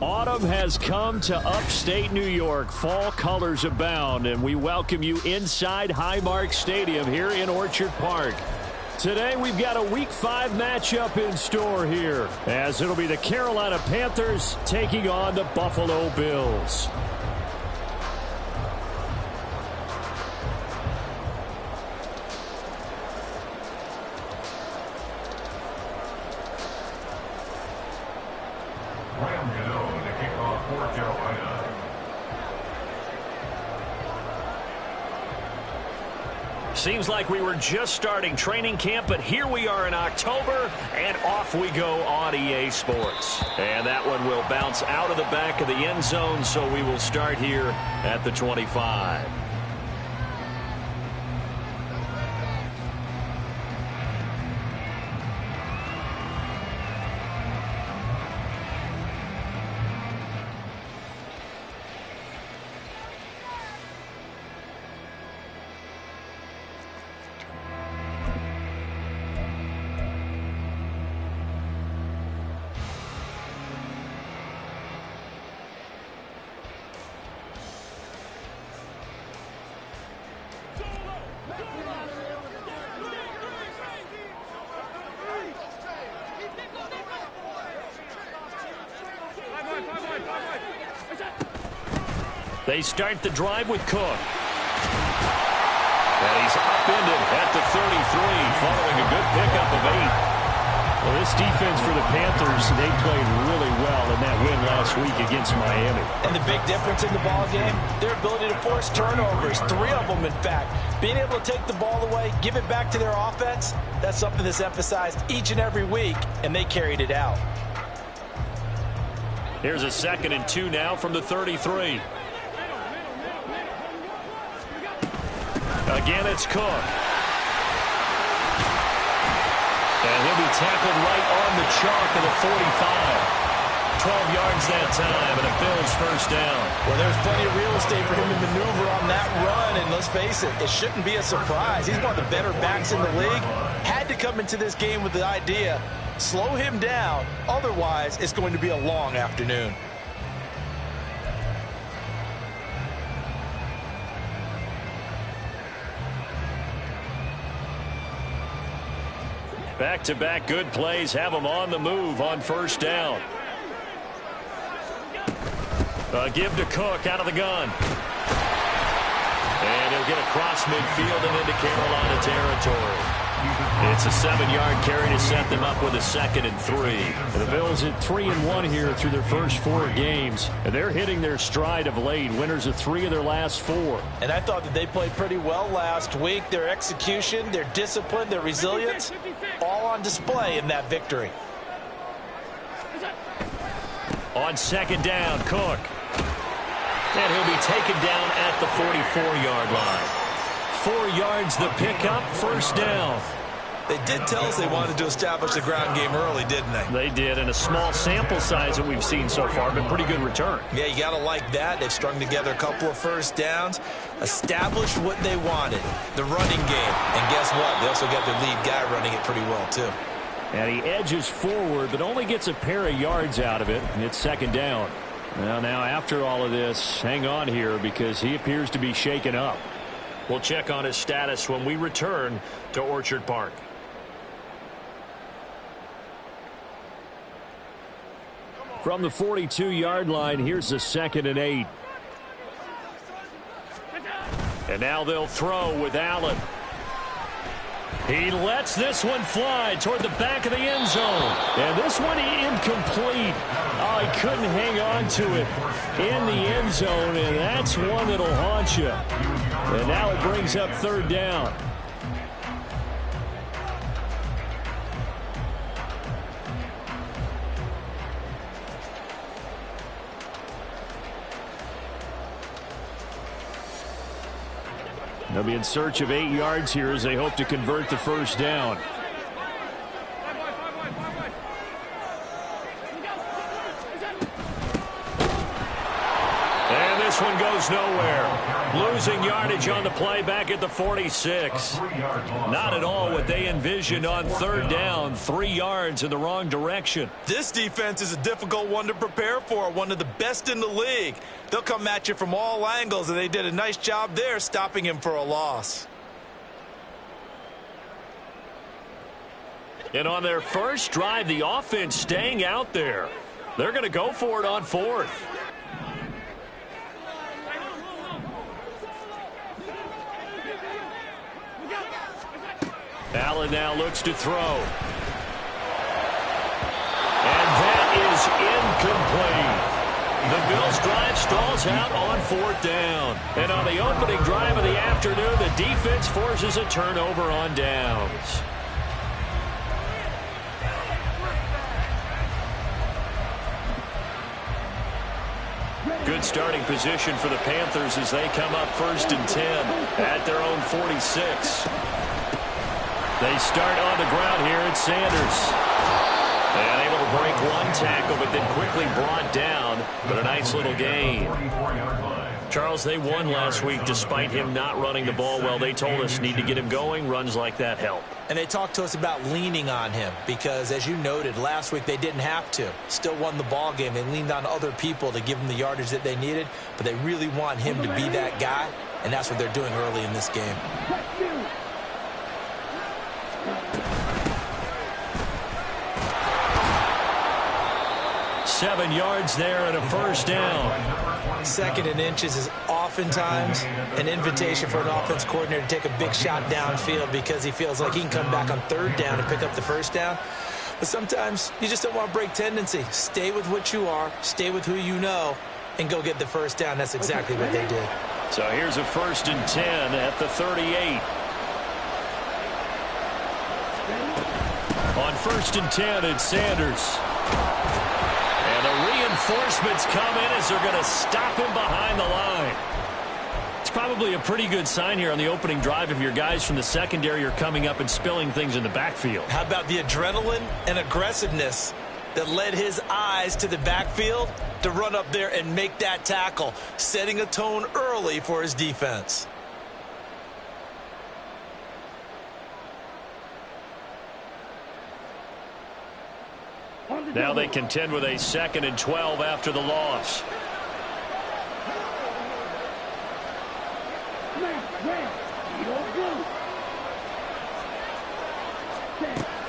Autumn has come to upstate New York. Fall colors abound, and we welcome you inside Highmark Stadium here in Orchard Park. Today we've got a Week 5 matchup in store here, as it'll be the Carolina Panthers taking on the Buffalo Bills. Seems like we were just starting training camp, but here we are in October, and off we go on EA Sports. And that one will bounce out of the back of the end zone, so we will start here at the 25. They start the drive with Cook. And he's upended at the 33, following a good pickup of 8. Well, this defense for the Panthers, they played really well in that win last week against Miami. And the big difference in the ball game, their ability to force turnovers, 3 of them in fact. Being able to take the ball away, give it back to their offense, that's something that's emphasized each and every week, and they carried it out. Here's a 2nd and 2 now from the 33. Again, it's Cook. And he'll be tackled right on the chalk of the 45. 12 yards that time, and a Bills first down. Well, there's plenty of real estate for him to maneuver on that run, and let's face it, it shouldn't be a surprise. He's one of the better backs in the league. Had to come into this game with the idea, slow him down, otherwise it's going to be a long afternoon. Back-to-back good plays have them on the move on first down. Give to Cook out of the gun. And he'll get across midfield and into Carolina territory. It's a 7-yard carry to set them up with a 2nd and 3. The Bills at 3-1 here through their first 4 games. And they're hitting their stride of late. Winners of 3 of their last 4. And I thought that they played pretty well last week. Their execution, their discipline, their resilience, all on display in that victory. On 2nd down, Cook. And he'll be taken down at the 44-yard line. 4 yards the pickup, first down. They did tell us they wanted to establish the ground game early, didn't they? They did, and a small sample size that we've seen so far, but pretty good return. Yeah, you got to like that. They've strung together a couple of first downs, established what they wanted, the running game. And guess what? They also got their lead guy running it pretty well, too. And he edges forward, but only gets a pair of yards out of it, and it's 2nd down. Well, now after all of this, hang on here because he appears to be shaken up. We'll check on his status when we return to Orchard Park. From the 42-yard line, here's a 2nd and 8. And now they'll throw with Allen. He lets this one fly toward the back of the end zone. And this one incomplete. Oh, he couldn't hang on to it in the end zone, and that's one that'll haunt you. And now it brings up 3rd down. They'll be in search of 8 yards here as they hope to convert the first down. And this one goes nowhere. Losing yardage on the play back at the 46. Not at all what they envisioned on third down. 3 yards in the wrong direction. This defense is a difficult one to prepare for, one of the best in the league. They'll come at you from all angles, and they did a nice job there stopping him for a loss. And on their first drive, the offense staying out there. They're going to go for it on 4th. Allen now looks to throw. And that is incomplete. The Bills' drive stalls out on 4th down. And on the opening drive of the afternoon, the defense forces a turnover on downs. Good starting position for the Panthers as they come up 1st and 10 at their own 46. They start on the ground here at Sanders. And able to break one tackle, but then quickly brought down. But a nice little gain. Charles, they won last week despite him not running the ball well. They told us need to get him going. Runs like that help. And they talked to us about leaning on him because, as you noted, last week they didn't have to. Still won the ball game. They leaned on other people to give them the yardage that they needed, but they really want him to be that guy, and that's what they're doing early in this game. Seven yards there and a first down. 2nd and inches is oftentimes an invitation for an offense coordinator to take a big shot downfield because he feels like he can come back on 3rd down and pick up the first down. But sometimes you just don't want to break tendency. Stay with what you are, stay with who you know, and go get the first down. That's exactly what they did. So here's a 1st and 10 at the 38. On 1st and 10, it's Sanders. And the reinforcements come in as they're going to stop him behind the line. It's probably a pretty good sign here on the opening drive if your guys from the secondary are coming up and spilling things in the backfield. How about the adrenaline and aggressiveness that led his eyes to the backfield to run up there and make that tackle, setting a tone early for his defense. Now they contend with a 2nd and 12 after the loss.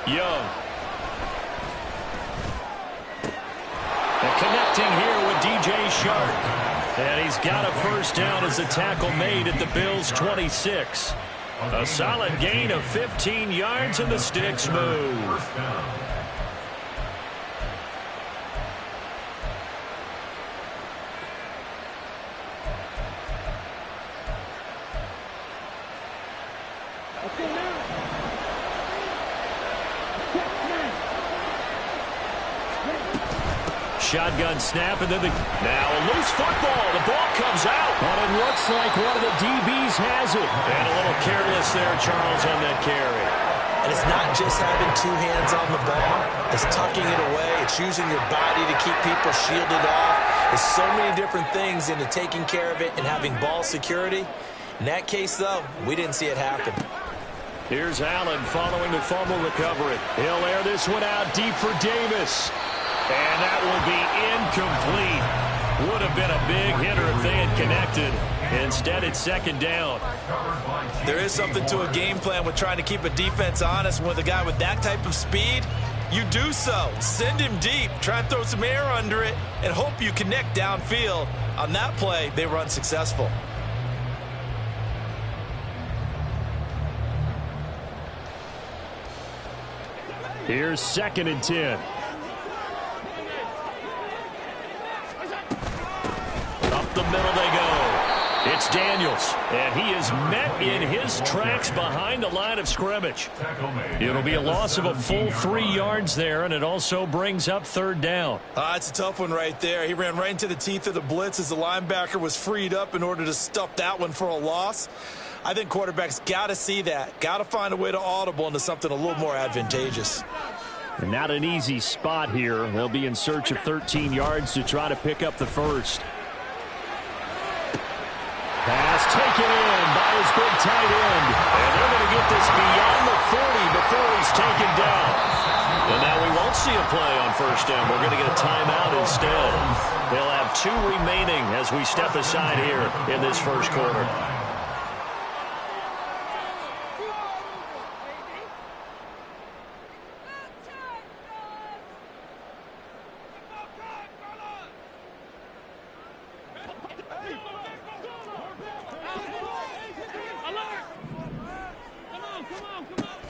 Young. And connecting here with DJ Shark. And he's got a first down as the tackle made at the Bills' 26. A solid gain of 15 yards and the sticks move. Shotgun snap, and then now a loose football. The ball comes out, and it looks like one of the DBs has it. And a little careless there, Charles, on that carry. And it's not just having 2 hands on the ball. It's tucking it away. It's using your body to keep people shielded off. There's so many different things into taking care of it and having ball security. In that case, though, we didn't see it happen. Here's Allen following the fumble recovery. He'll air this one out deep for Davis. And that will be incomplete. Would have been a big hitter if they had connected. Instead, it's 2nd down. There is something to a game plan with trying to keep a defense honest. With a guy with that type of speed, you do so. Send him deep. Try and throw some air under it and hope you connect downfield. On that play, they were unsuccessful. Here's 2nd and 10. Up the middle they go. It's Daniels, and he is met in his tracks behind the line of scrimmage. It'll be a loss of a full 3 yards there, and it also brings up 3rd down. It's a tough one right there. He ran right into the teeth of the blitz as the linebacker was freed up in order to stuff that one for a loss. I think quarterbacks got to see that, got to find a way to audible into something a little more advantageous. And not an easy spot here. They'll be in search of 13 yards to try to pick up the first. taken in by his big tight end. And they're going to get this beyond the 40 before he's taken down. And now we won't see a play on first down. We're going to get a timeout instead. They'll have 2 remaining as we step aside here in this first quarter.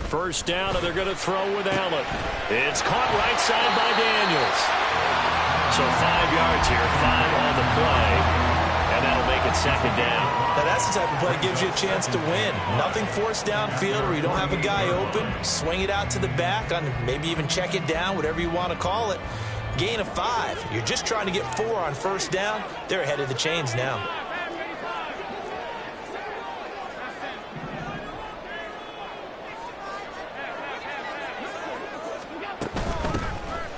First down, and they're going to throw with Allen. It's caught right side by Daniels. So 5 yards here, 5 on the play, and that'll make it second down. Now that's the type of play that gives you a chance to win. Nothing forced downfield where you don't have a guy open. Swing it out to the back, on maybe even check it down, whatever you want to call it. Gain of 5. You're just trying to get 4 on first down. They're ahead of the chains now.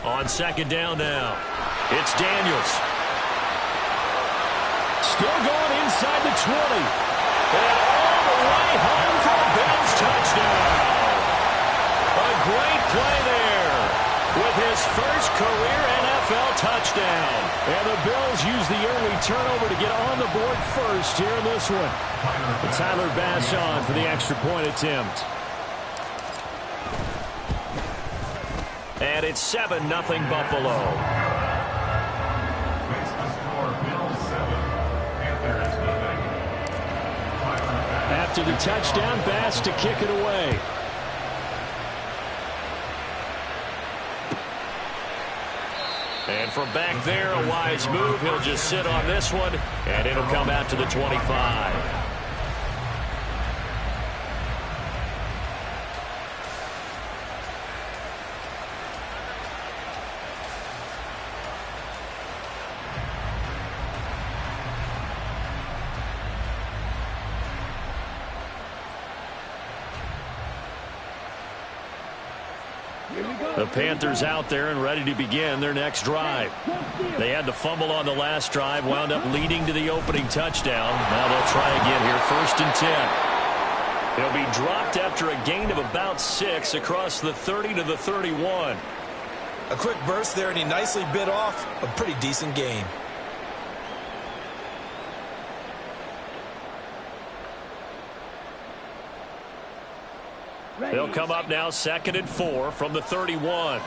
On second down now, it's Daniels. Still going inside the 20. And all the way home for a Bills touchdown. A great play there with his first career NFL touchdown. And the Bills use the early turnover to get on the board first here in this one. And Tyler Bass on for the extra point attempt. And it's 7-0 Buffalo. After the touchdown, Bass to kick it away. And from back there, a wise move. He'll just sit on this one, and it'll come out to the 25. The Panthers out there and ready to begin their next drive. They had the fumble on the last drive, wound up leading to the opening touchdown. Now they'll try again here, 1st and 10. They'll be dropped after a gain of about 6 across the 30 to the 31. A quick burst there, and he nicely bit off a pretty decent gain. They'll come up now 2nd and 4 from the 31.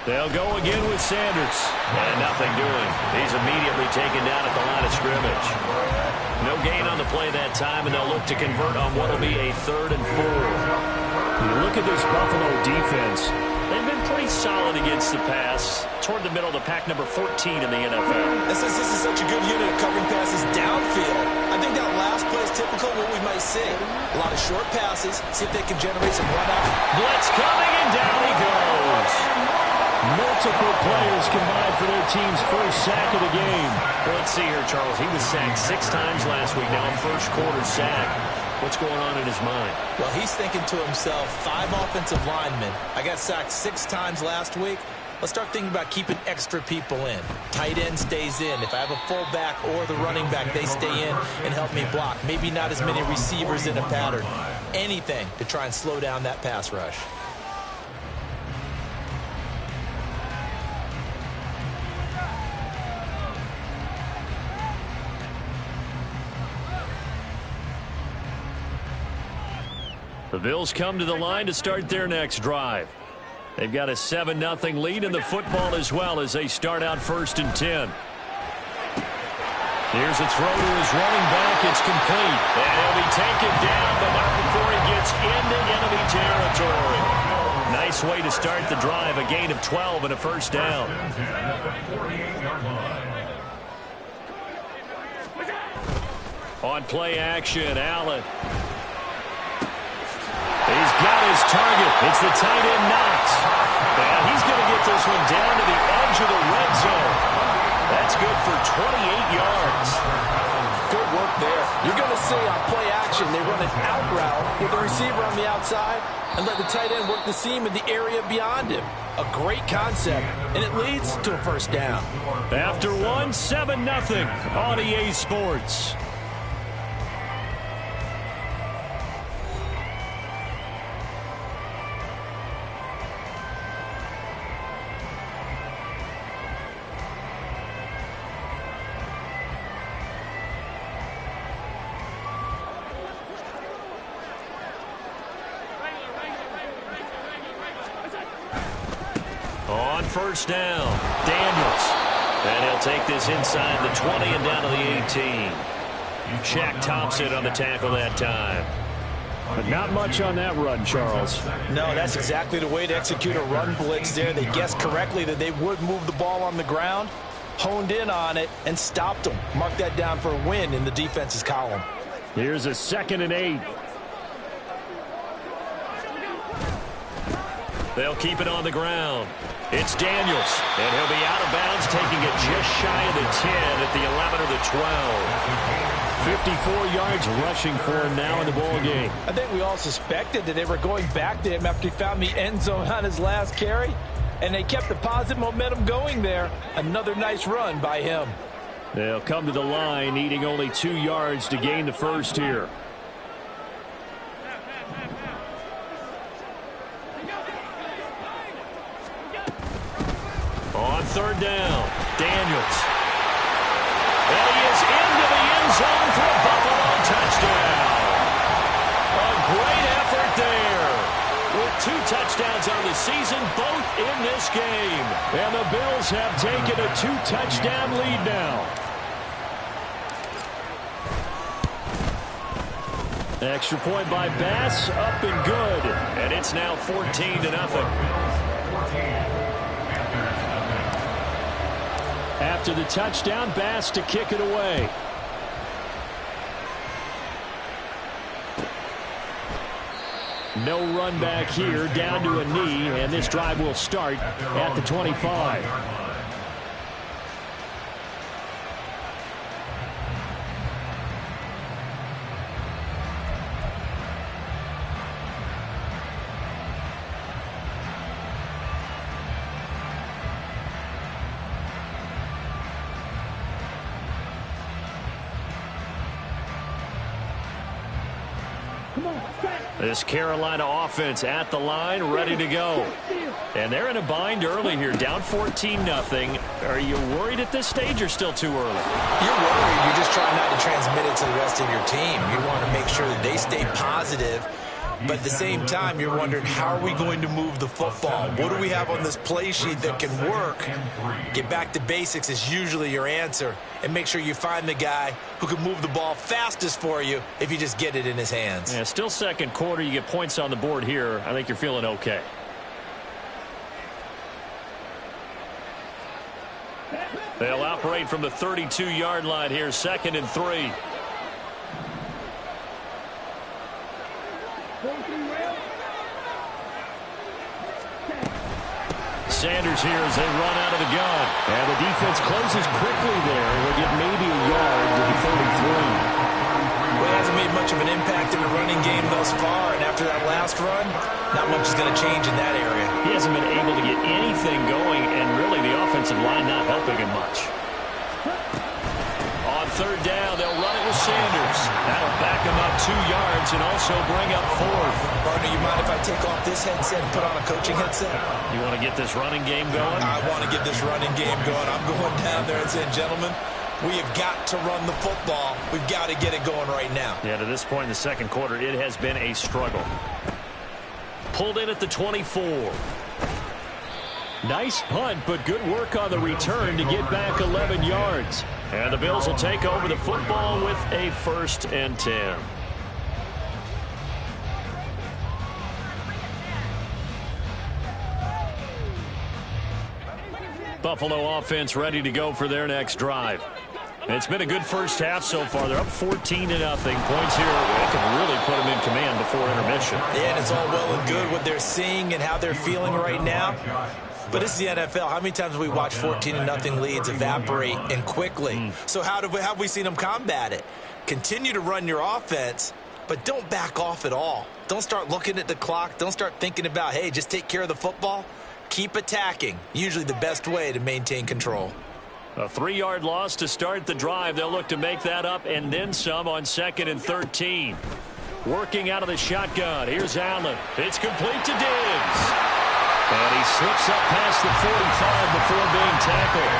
They'll go again with Sanders. And nothing doing. He's immediately taken down at the line of scrimmage. No gain on the play that time, and they'll look to convert on what will be a 3rd and 4. When you look at this Buffalo defense, they've been pretty solid against the pass. Toward the middle of the pack, number 14 in the NFL. This is such a good unit of covering passes downfield. I think that last play is typical of what we might see. A lot of short passes. See if they can generate some run-out. Blitz coming, and down he goes. Multiple players combined for their team's first sack of the game. Well, let's see here, Charles. He was sacked 6 times last week. Now a first quarter sack. What's going on in his mind? Well, he's thinking to himself, 5 offensive linemen. I got sacked 6 times last week. Let's start thinking about keeping extra people in. Tight end stays in. If I have a fullback or the running back, they stay in and help me block. Maybe not as many receivers in a pattern. Anything to try and slow down that pass rush. The Bills come to the line to start their next drive. They've got a 7-0 lead in the football as well as they start out 1st and 10. Here's a throw to his running back. It's complete. And he'll be taken down, but not before he gets into enemy territory. Nice way to start the drive. A gain of 12 and a first down. On play action, Allen. He's got his target. It's the tight end, Knox. And he's going to get this one down to the edge of the red zone. That's good for 28 yards. Good work there. You're going to see on play action, they run an out route with the receiver on the outside and let the tight end work the seam in the area beyond him. A great concept, and it leads to a first down. After one, 7-0 on EA Sports. On first down, Daniels. And he'll take this inside the 20 and down to the 18. Shaq Thompson on the tackle that time. But not much on that run, Charles. No, that's exactly the way to execute a run blitz there. They guessed correctly that they would move the ball on the ground, honed in on it, and stopped them. Mark that down for a win in the defense's column. Here's a 2nd and 8. They'll keep it on the ground. It's Daniels, and he'll be out of bounds, taking it just shy of the 10 at the 11 or the 12. 54 yards rushing for him now in the ball game. I think we all suspected that they were going back to him after he found the end zone on his last carry, and they kept the positive momentum going there. Another nice run by him. They'll come to the line, needing only 2 yards to gain the first here. On third down, Daniels. And he is into the end zone for a Buffalo touchdown. A great effort there. With 2 touchdowns on the season, both in this game. And the Bills have taken a 2-touchdown lead now. Extra point by Bass, up and good. And it's now 14-0. After the touchdown, Bass to kick it away. No run back here, down to a knee, and this drive will start at the 25. This Carolina offense at the line, ready to go. And they're in a bind early here, down 14-0. Are you worried at this stage or still too early? You're worried. You're just trying not to transmit it to the rest of your team. You want to make sure that they stay positive. But at the same time, you're wondering, how are we going to move the football? What do we have on this play sheet that can work? Get back to basics is usually your answer. And make sure you find the guy who can move the ball fastest for you if you just get it in his hands. Yeah, still second quarter. You get points on the board here. I think you're feeling okay. They'll operate from the 32-yard line here, 2nd and 3. Sanders here as they run out of the gun. And the defense closes quickly there. We'll get maybe a yard to the 33. Well, he hasn't made much of an impact in the running game thus far, and after that last run, not much is going to change in that area. He hasn't been able to get anything going, and really the offensive line not helping him much. On third down, they'll run it with Sanders. That'll back him up 2 yards and also bring up 4th. Partner, you mind if I take off this headset and put on a coaching headset? You want to get this running game going? I want to get this running game going. I'm going down there and saying, gentlemen, we have got to run the football. We've got to get it going right now. Yeah, to this point in the second quarter, it has been a struggle. Pulled in at the 24. Nice punt, but good work on the return to get back 11 yards. And the Bills will take over the football with a 1st and 10. Buffalo offense ready to go for their next drive. It's been a good first half so far. They're up 14-0. Points here that can really put them in command before intermission. Yeah, and it's all well and good what they're seeing and how they're feeling right now. But this is the NFL. How many times have we watched 14-0 leads evaporate and quickly? So how have we seen them combat it? Continue to run your offense, but don't back off at all. Don't start looking at the clock. Don't start thinking about, hey, just take care of the football. Keep attacking. Usually the best way to maintain control. A 3-yard loss to start the drive. They'll look to make that up and then some on 2nd and 13. Working out of the shotgun. Here's Allen. It's complete to Diggs. And he slips up past the 45 before being tackled.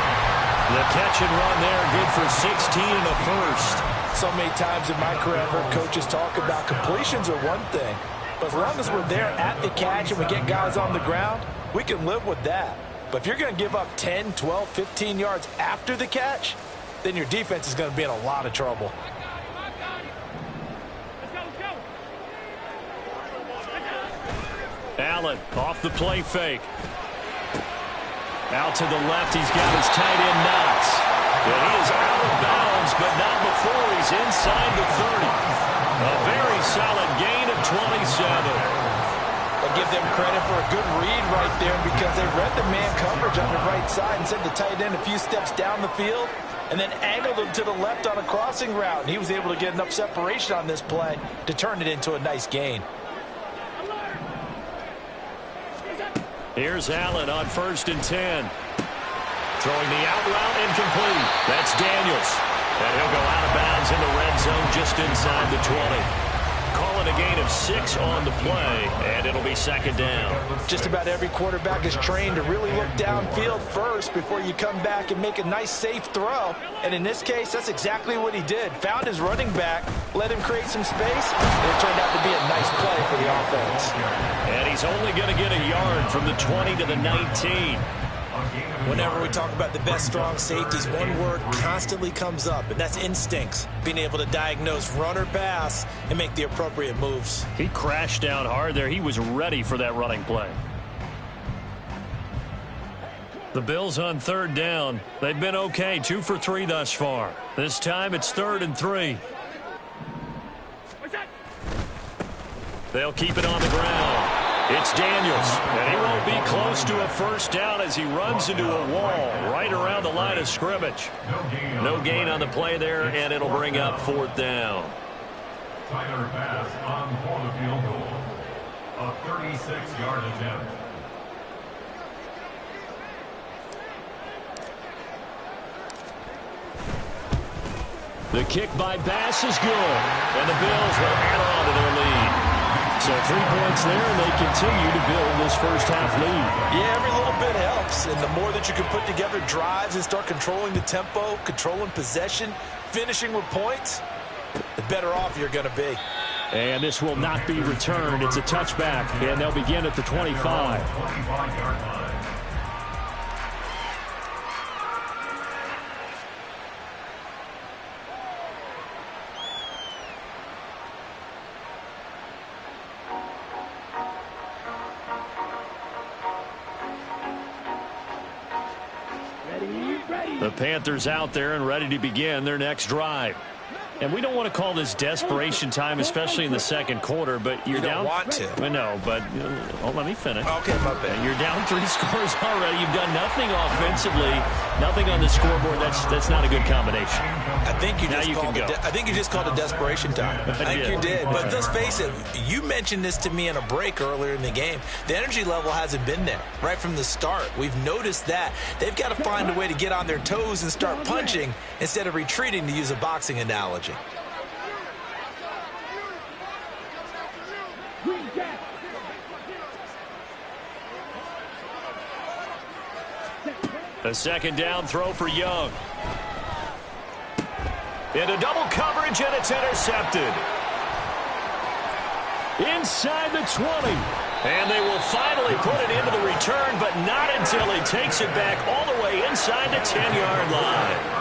The catch and run there, good for 16 and a first. So many times in my career, I've heard coaches talk about completions are one thing. But as long as we're there at the catch and we get guys on the ground, we can live with that. But if you're going to give up 10, 12, 15 yards after the catch, then your defense is going to be in a lot of trouble. Allen off the play fake. Out to the left, he's got his tight end Knox. And he is out of bounds, but not before he's inside the 30. A very solid gain of 27. I give them credit for a good read right there because they read the man coverage on the right side and sent the tight end a few steps down the field and then angled him to the left on a crossing route. And he was able to get enough separation on this play to turn it into a nice gain. Here's Allen on 1st and 10. Throwing the out route incomplete. That's Daniels. And he'll go out of bounds in the red zone just inside the 20. Calling a gain of 6 on the play, and it'll be 2nd down. Just about every quarterback is trained to really look downfield first before you come back and make a nice, safe throw. And in this case, that's exactly what he did. Found his running back, let him create some space, and it turned out to be a nice play for the offense. And he's only going to get a yard from the 20 to the 19. Whenever we talk about the best strong safeties, one word constantly comes up, and that's instincts. Being able to diagnose run or pass and make the appropriate moves. He crashed down hard there. He was ready for that running play. The Bills on 3rd down. They've been okay, 2 for 3 thus far. This time it's 3rd and 3. They'll keep it on the ground. It's Daniels, and he won't be close to a first down as he runs into a wall right around the line of scrimmage. No gain on the play there, and it'll bring up 4th down. Tyler pass on for the field goal. A 36-yard attempt. The kick by Bass is good, and the Bills will add on to their lead. So 3 points there, and they continue to build this first half lead. Yeah, every little bit helps, and the more that you can put together drives and start controlling the tempo, controlling possession, finishing with points, the better off you're going to be. And this will not be returned. It's a touchback, and they'll begin at the 25. 25-yard line. The Panthers out there and ready to begin their next drive. And we don't want to call this desperation time, especially in the second quarter, but you're down. You don't want to. I know, but let me finish. Okay, my bad. You're down 3 scores already. You've done nothing offensively, nothing on the scoreboard. That's not a good combination. I think you just called it desperation time. I think you did. But let's face it, you mentioned this to me in a break earlier in the game. The energy level hasn't been there right from the start. We've noticed that. They've got to find a way to get on their toes and start punching instead of retreating, to use a boxing analogy. A 2nd down throw for Young. Into double coverage, and it's intercepted. Inside the 20. And they will finally put it into the return, but not until he takes it back all the way inside the 10-yard line.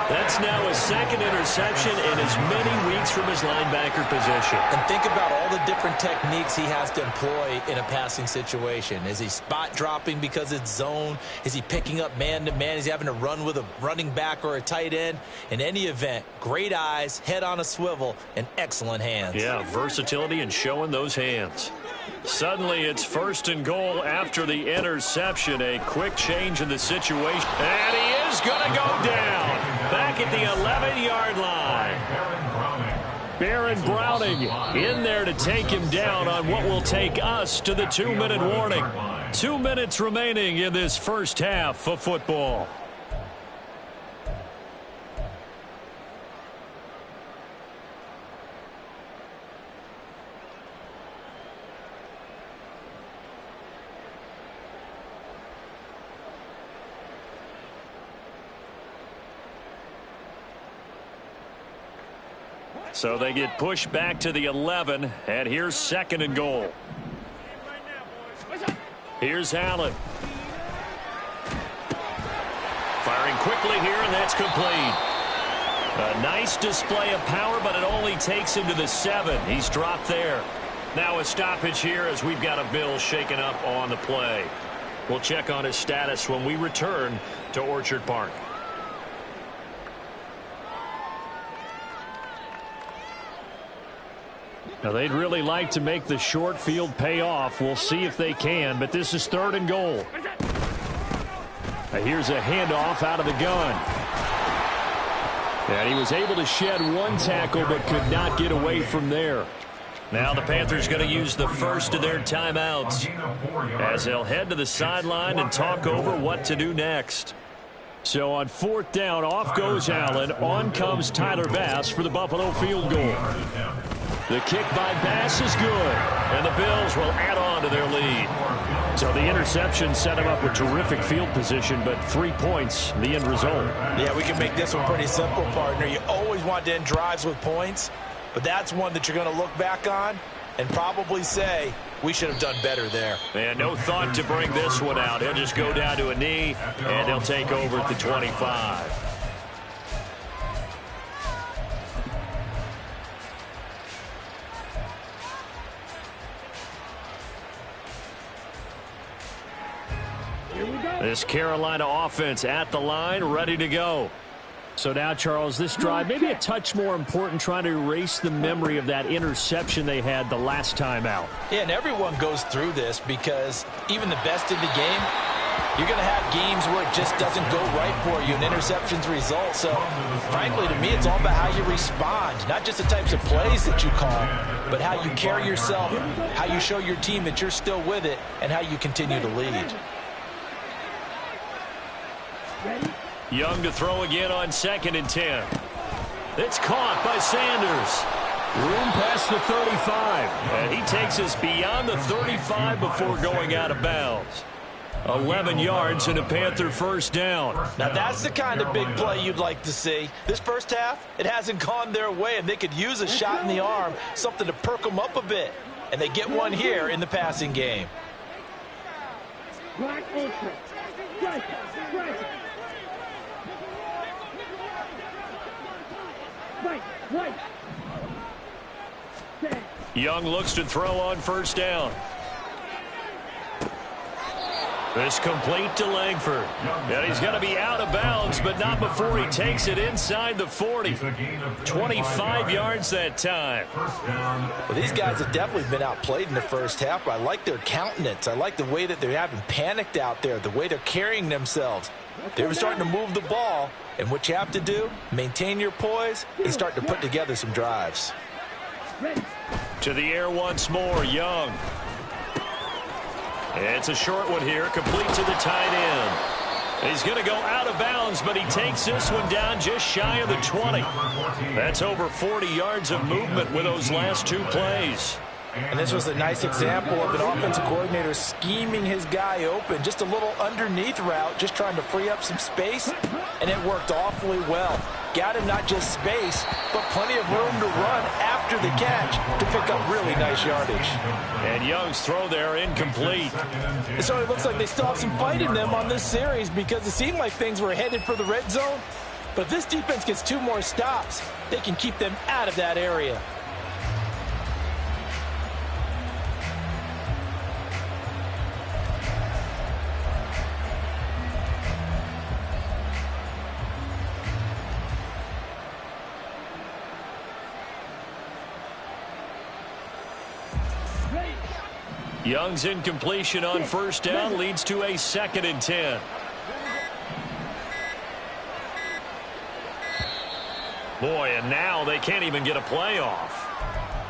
That's now his 2nd interception in as many weeks from his linebacker position. And think about all the different techniques he has to employ in a passing situation. Is he spot dropping because it's zone? Is he picking up man-to-man? Is he having to run with a running back or a tight end? In any event, great eyes, head on a swivel, and excellent hands. Yeah, versatility and showing those hands. Suddenly it's 1st and goal after the interception. A quick change in the situation. And he is going to go down. Back at the 11-yard line. Baron Browning in there to take him down on what will take us to the 2-minute warning. 2 minutes remaining in this first half of football. So they get pushed back to the 11, and here's 2nd and goal. Here's Allen. Firing quickly here, and that's complete. A nice display of power, but it only takes him to the 7. He's dropped there. Now a stoppage here as we've got a Bill shaken up on the play. We'll check on his status when we return to Orchard Park. Now, they'd really like to make the short field pay off. We'll see if they can, but this is 3rd and goal. Now, here's a handoff out of the gun. And he was able to shed one tackle but could not get away from there. Now the Panthers going to use the first of their timeouts as they'll head to the sideline and talk over what to do next. So on 4th down, off goes Allen. On comes Tyler Bass for the Buffalo field goal. The kick by Bass is good, and the Bills will add on to their lead. So the interception set him up with terrific field position, but 3 points, the end result. Yeah, we can make this one pretty simple, partner. You always want to end drives with points, but that's one that you're going to look back on and probably say, we should have done better there. And no thought to bring this one out. He'll just go down to a knee, and they'll take over at the 25. This Carolina offense at the line, ready to go. So now, Charles, this drive, maybe a touch more important, trying to erase the memory of that interception they had the last time out. Yeah, and everyone goes through this because even the best in the game, you're going to have games where it just doesn't go right for you and interceptions result. So, frankly, to me, it's all about how you respond, not just the types of plays that you call, but how you carry yourself, how you show your team that you're still with it, and how you continue to lead. Young to throw again on 2nd and 10. It's caught by Sanders. Room past the 35. And he takes us beyond the 35 before going out of bounds. 11 yards and a Panther first down. Now that's the kind of big play you'd like to see. This first half, it hasn't gone their way, and they could use a shot in the arm, something to perk them up a bit. And they get one here in the passing game. Black ultra. Right. Young looks to throw on first down. This complete to Langford. And he's going to be out of bounds, but not before he takes it inside the 40. 25 yards that time. Well, these guys have definitely been outplayed in the first half. I like their countenance. I like the way that they haven't panicked out there, the way they're carrying themselves. They were starting to move the ball, and what you have to do, maintain your poise and start to put together some drives. To the air once more, Young. It's a short one here, complete to the tight end. He's going to go out of bounds, but he takes this one down just shy of the 20. That's over 40 yards of movement with those last two plays. And this was a nice example of an offensive coordinator scheming his guy open. Just a little underneath route, just trying to free up some space, and it worked awfully well. Got him not just space, but plenty of room to run after the catch to pick up really nice yardage. And Young's throw there incomplete. So it looks like they still have some fight in them on this series because it seemed like things were headed for the red zone. But if this defense gets 2 more stops, they can keep them out of that area. Young's incompletion on first down leads to a 2nd and 10. Boy, and now they can't even get a play off.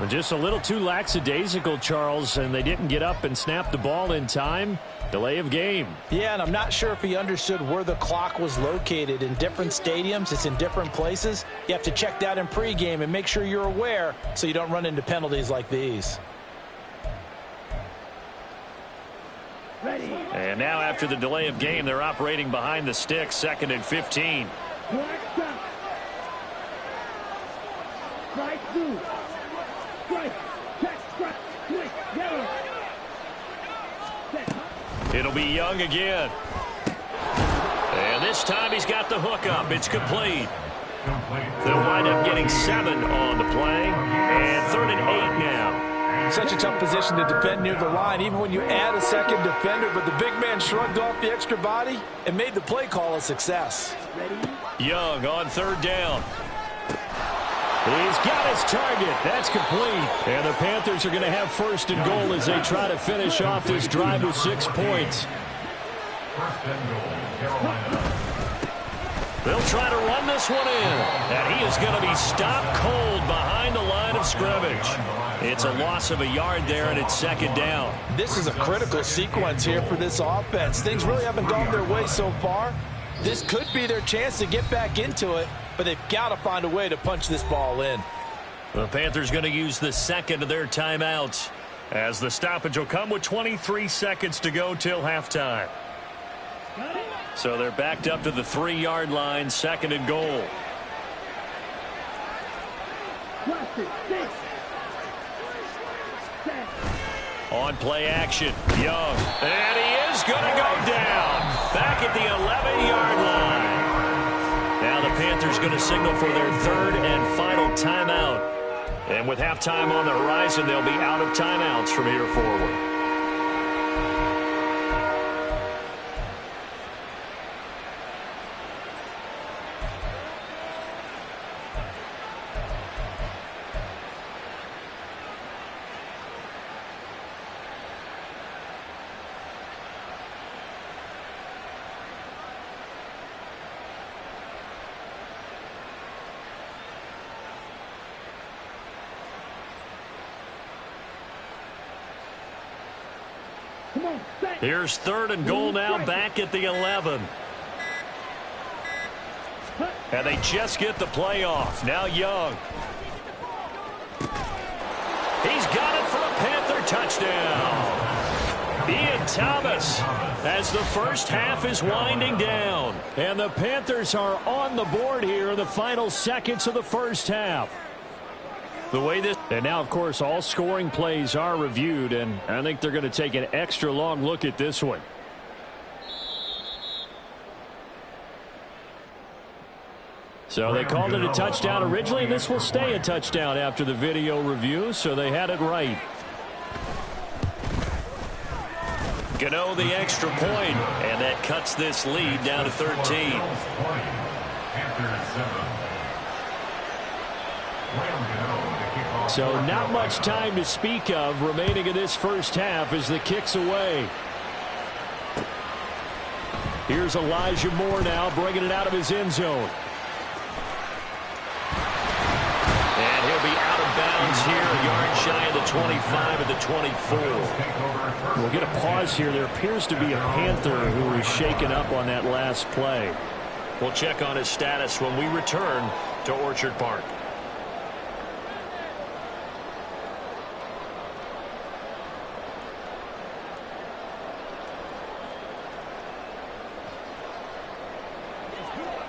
Just a little too lackadaisical, Charles, and they didn't get up and snap the ball in time. Delay of game. Yeah, and I'm not sure if he understood where the clock was located. In different stadiums, it's in different places. You have to check that in pregame and make sure you're aware so you don't run into penalties like these. Ready. And now after the delay of game, they're operating behind the sticks, 2nd and 15. Black stop. Strike through. Strike. Check. Strike. Switch. Yellow. Set. It'll be Young again. And this time he's got the hook up. It's complete. They'll wind up getting 7 on the play. And 3rd and 8 now. Such a tough position to defend near the line, even when you add a second defender. But the big man shrugged off the extra body and made the play call a success. Young on 3rd down. He's got his target. That's complete. And the Panthers are going to have 1st and goal as they try to finish off this drive with 6 points. 1st and goal, Carolina. They'll try to run this one in. And he is going to be stopped cold behind the line of scrimmage. It's a loss of a yard there, and it's 2nd down. This is a critical sequence here for this offense. Things really haven't gone their way so far. This could be their chance to get back into it, but they've got to find a way to punch this ball in. The Panthers going to use the 2nd of their timeouts as the stoppage will come with 23 seconds to go till halftime. So they're backed up to the 3-yard line, 2nd and goal. On play action, Young. And he is going to go down. Back at the 11-yard line. Now the Panthers going to signal for their 3rd and final timeout. And with halftime on the horizon, they'll be out of timeouts from here forward. Here's 3rd and goal now, back at the 11. And they just get the play off. Now Young. He's got it for a Panther touchdown. Ian Thomas as the first half is winding down. And the Panthers are on the board here in the final seconds of the first half. The way this, and now, of course, all scoring plays are reviewed, and I think they're going to take an extra long look at this one. So they called it a touchdown originally, and this will stay a touchdown after the video review, so they had it right. Gano the extra point, and that cuts this lead down to 13. Panthers 7. So not much time to speak of remaining in this first half as the kick's away. Here's Elijah Moore now bringing it out of his end zone. And he'll be out of bounds here, a yard shy of the 25 of the 24. We'll get a pause here. There appears to be a Panther who was shaken up on that last play. We'll check on his status when we return to Orchard Park.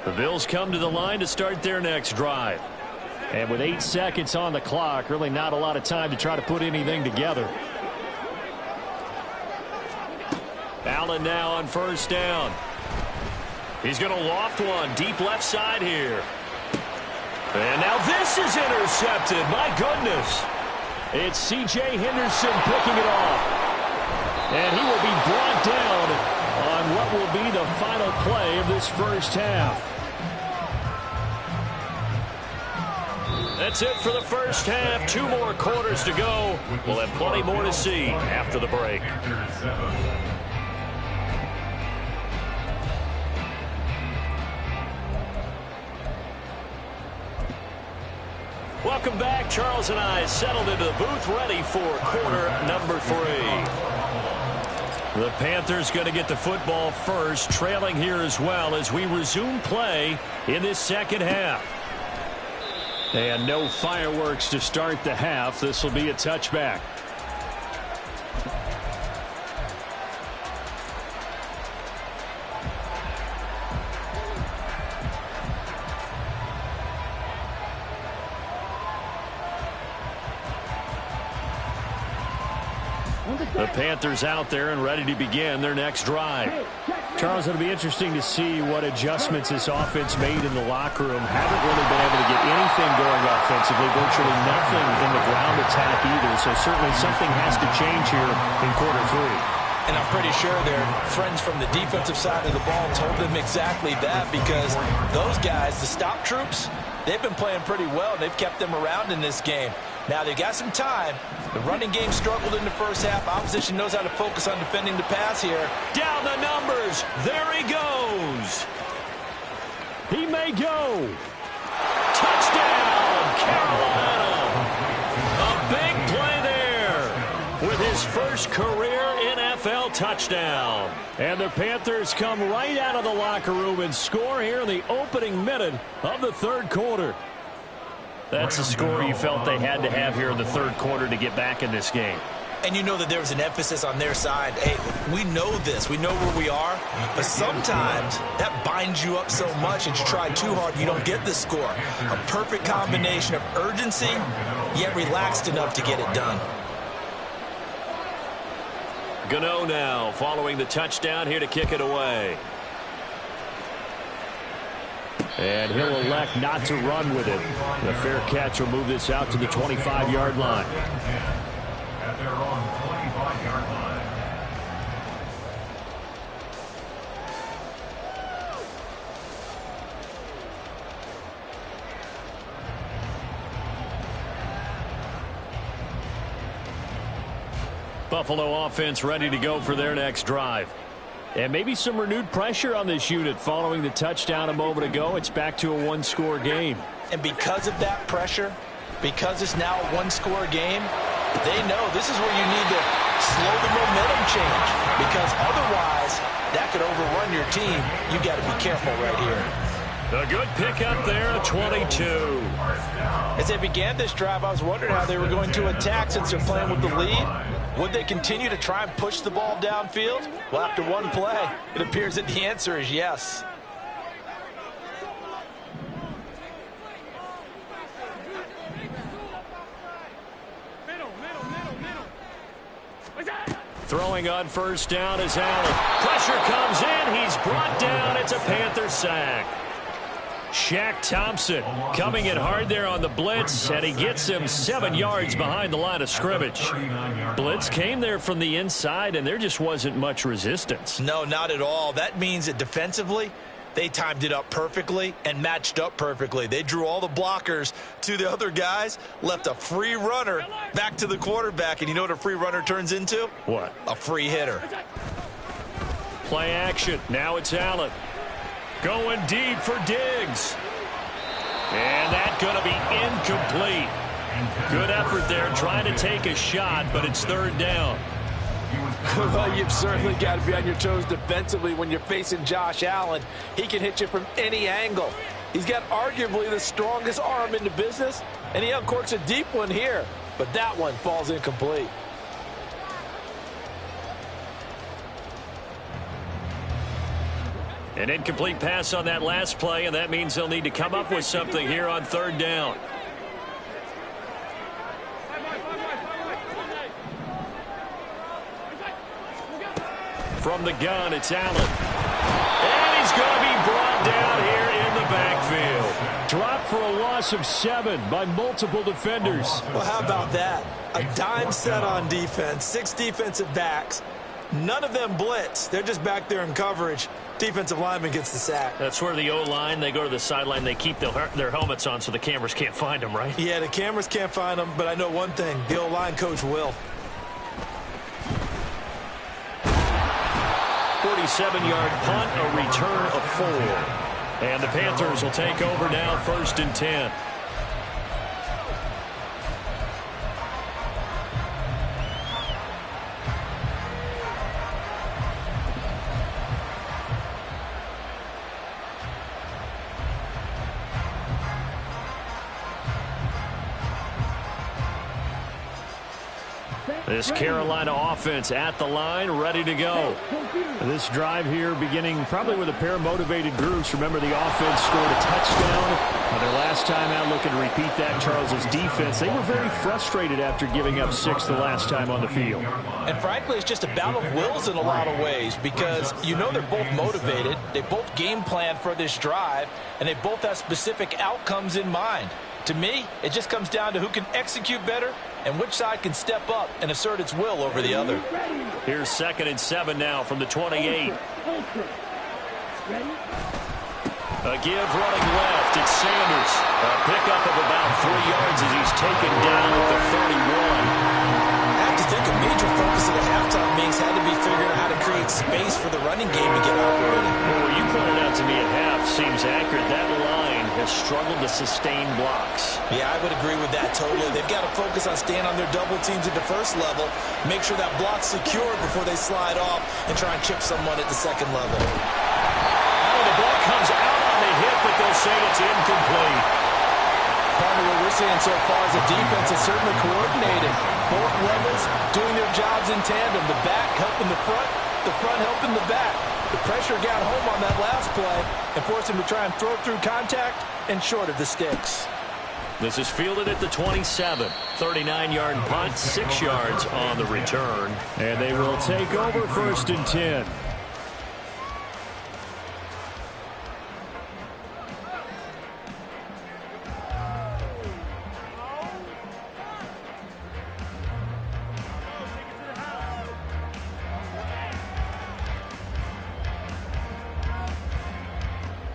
The Bills come to the line to start their next drive. And with 8 seconds on the clock, really not a lot of time to try to put anything together. Allen now on 1st down. He's going to loft one deep left side here. And now this is intercepted. My goodness. It's C.J. Henderson picking it off. And he will be brought down on what will be the final play of this first half. That's it for the first half. 2 more quarters to go. We'll have plenty more to see after the break. Welcome back. Charles and I settled into the booth, ready for quarter number 3. The Panthers going to get the football first, trailing here as well as we resume play in this second half. And no fireworks to start the half. This will be a touchback. The Panthers out there and ready to begin their next drive. Charles, it'll be interesting to see what adjustments this offense made in the locker room. Haven't really been able to get anything going offensively, virtually nothing in the ground attack either. So certainly something has to change here in quarter 3. And I'm pretty sure their friends from the defensive side of the ball told them exactly that, because those guys, the stop troops, they've been playing pretty well. They've kept them around in this game. Now they've got some time. The running game struggled in the first half. Opposition knows how to focus on defending the pass here. Down the numbers. There he goes. He may go. Touchdown, Carolina. A big play there with his first career NFL touchdown. And the Panthers come right out of the locker room and score here in the opening minute of the third quarter. That's the score you felt they had to have here in the third quarter to get back in this game. And you know that there was an emphasis on their side. Hey, we know this. We know where we are. But sometimes that binds you up so much and you try too hard, you don't get the score. A perfect combination of urgency, yet relaxed enough to get it done. Gano now following the touchdown here to kick it away. And he'll elect not to run with it. The fair catch will move this out to the 25-yard line. At their own 25-yard line. Buffalo offense ready to go for their next drive. And maybe some renewed pressure on this unit following the touchdown a moment ago. It's back to a one-score game. And because of that pressure, because it's now a one-score game, they know this is where you need to slow the momentum change, because otherwise that could overrun your team. You've got to be careful right here. A good pickup there, 22. As they began this drive, I was wondering how they were going to attack since they're playing with the lead. Would they continue to try and push the ball downfield? Well, after one play, it appears that the answer is yes. Throwing on first down is Allen. Pressure comes in. He's brought down. It's a Panther sack. Shaq Thompson coming in hard there on the blitz, and he gets him 7 yards behind the line of scrimmage. Blitz came there from the inside, and there just wasn't much resistance. No, not at all. That means that defensively, they timed it up perfectly and matched up perfectly. They drew all the blockers to the other guys, left a free runner back to the quarterback, and you know what a free runner turns into? What? A free hitter. Play action. Now it's Allen. Going deep for Diggs. And that's going to be incomplete. Good effort there trying to take a shot, but it's third down. Well, you've certainly got to be on your toes defensively when you're facing Josh Allen. He can hit you from any angle. He's got arguably the strongest arm in the business, and he uncorks a deep one here, but that one falls incomplete. An incomplete pass on that last play, and that means they'll need to come up with something here on third down. From the gun, it's Allen. And he's going to be brought down here in the backfield. Dropped for a loss of 7 by multiple defenders. Well, how about that? A dime set on defense, 6 defensive backs. None of them blitz. They're just back there in coverage. Defensive lineman gets the sack. That's where the O-line, they go to the sideline, they keep their helmets on so the cameras can't find them, right? Yeah, the cameras can't find them, but I know one thing. The O-line coach will. 47-yard punt, a return of 4. And the Panthers will take over now, 1st and 10. This Carolina offense at the line, ready to go. This drive here beginning probably with a pair of motivated groups. Remember, the offense scored a touchdown. Their last time out, looking to repeat that, Charles's defense. They were very frustrated after giving up 6 the last time on the field. And frankly, it's just a battle of wills in a lot of ways because you know they're both motivated. They both game plan for this drive, and they both have specific outcomes in mind. To me, it just comes down to who can execute better and which side can step up and assert its will over the other. Here's 2nd and 7 now from the 28. A give running left. It's Sanders. A pickup of about 3 yards as he's taken down at the 31. I have to think a major focus of the halftime meetings had to be figuring out how to create space for the running game to get operating. Well, you pointed out to me at half seems accurate. That line has struggled to sustain blocks. Yeah, I would agree with that totally. They've got to focus on staying on their double teams at the first level, make sure that block's secured before they slide off and try and chip someone at the second level. Oh, the ball comes out on the hit, but they'll say it's incomplete. Part of what we're seeing so far is the defense is certainly coordinated. Both levels doing their jobs in tandem. The back helping the front helping the back. The pressure got home on that last play and forced him to try and throw through contact and short of the sticks. This is fielded at the 27. 39-yard punt, 6 yards on the return. And they will take over 1st and 10.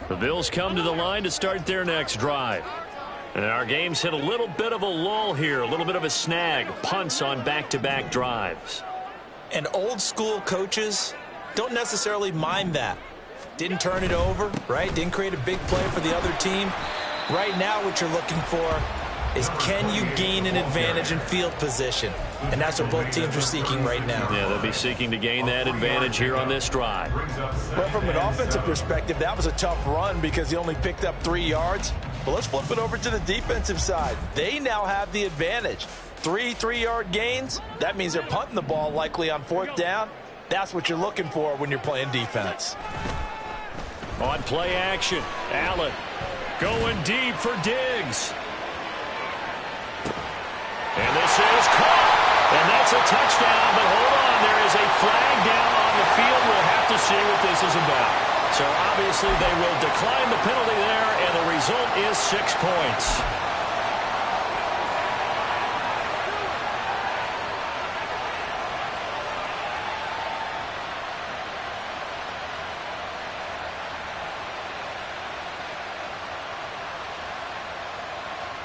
The Bills come to the line to start their next drive. And our game's hit a little bit of a lull here, a little bit of a snag. Punts on back-to-back drives. And old school coaches don't necessarily mind that. Didn't turn it over, right? Didn't create a big play for the other team. Right now what you're looking for is can you gain an advantage in field position? And that's what both teams are seeking right now. Yeah, they'll be seeking to gain that advantage here on this drive. But from an offensive perspective, that was a tough run because he only picked up 3 yards. But let's flip it over to the defensive side. They now have the advantage. 3 3-yard gains. That means they're punting the ball likely on 4th down. That's what you're looking for when you're playing defense. On play action, Allen going deep for Diggs. And this is caught. And that's a touchdown, but hold on. There is a flag down on the field. We'll have to see what this is about. So obviously they will decline the penalty there, and the result is 6 points.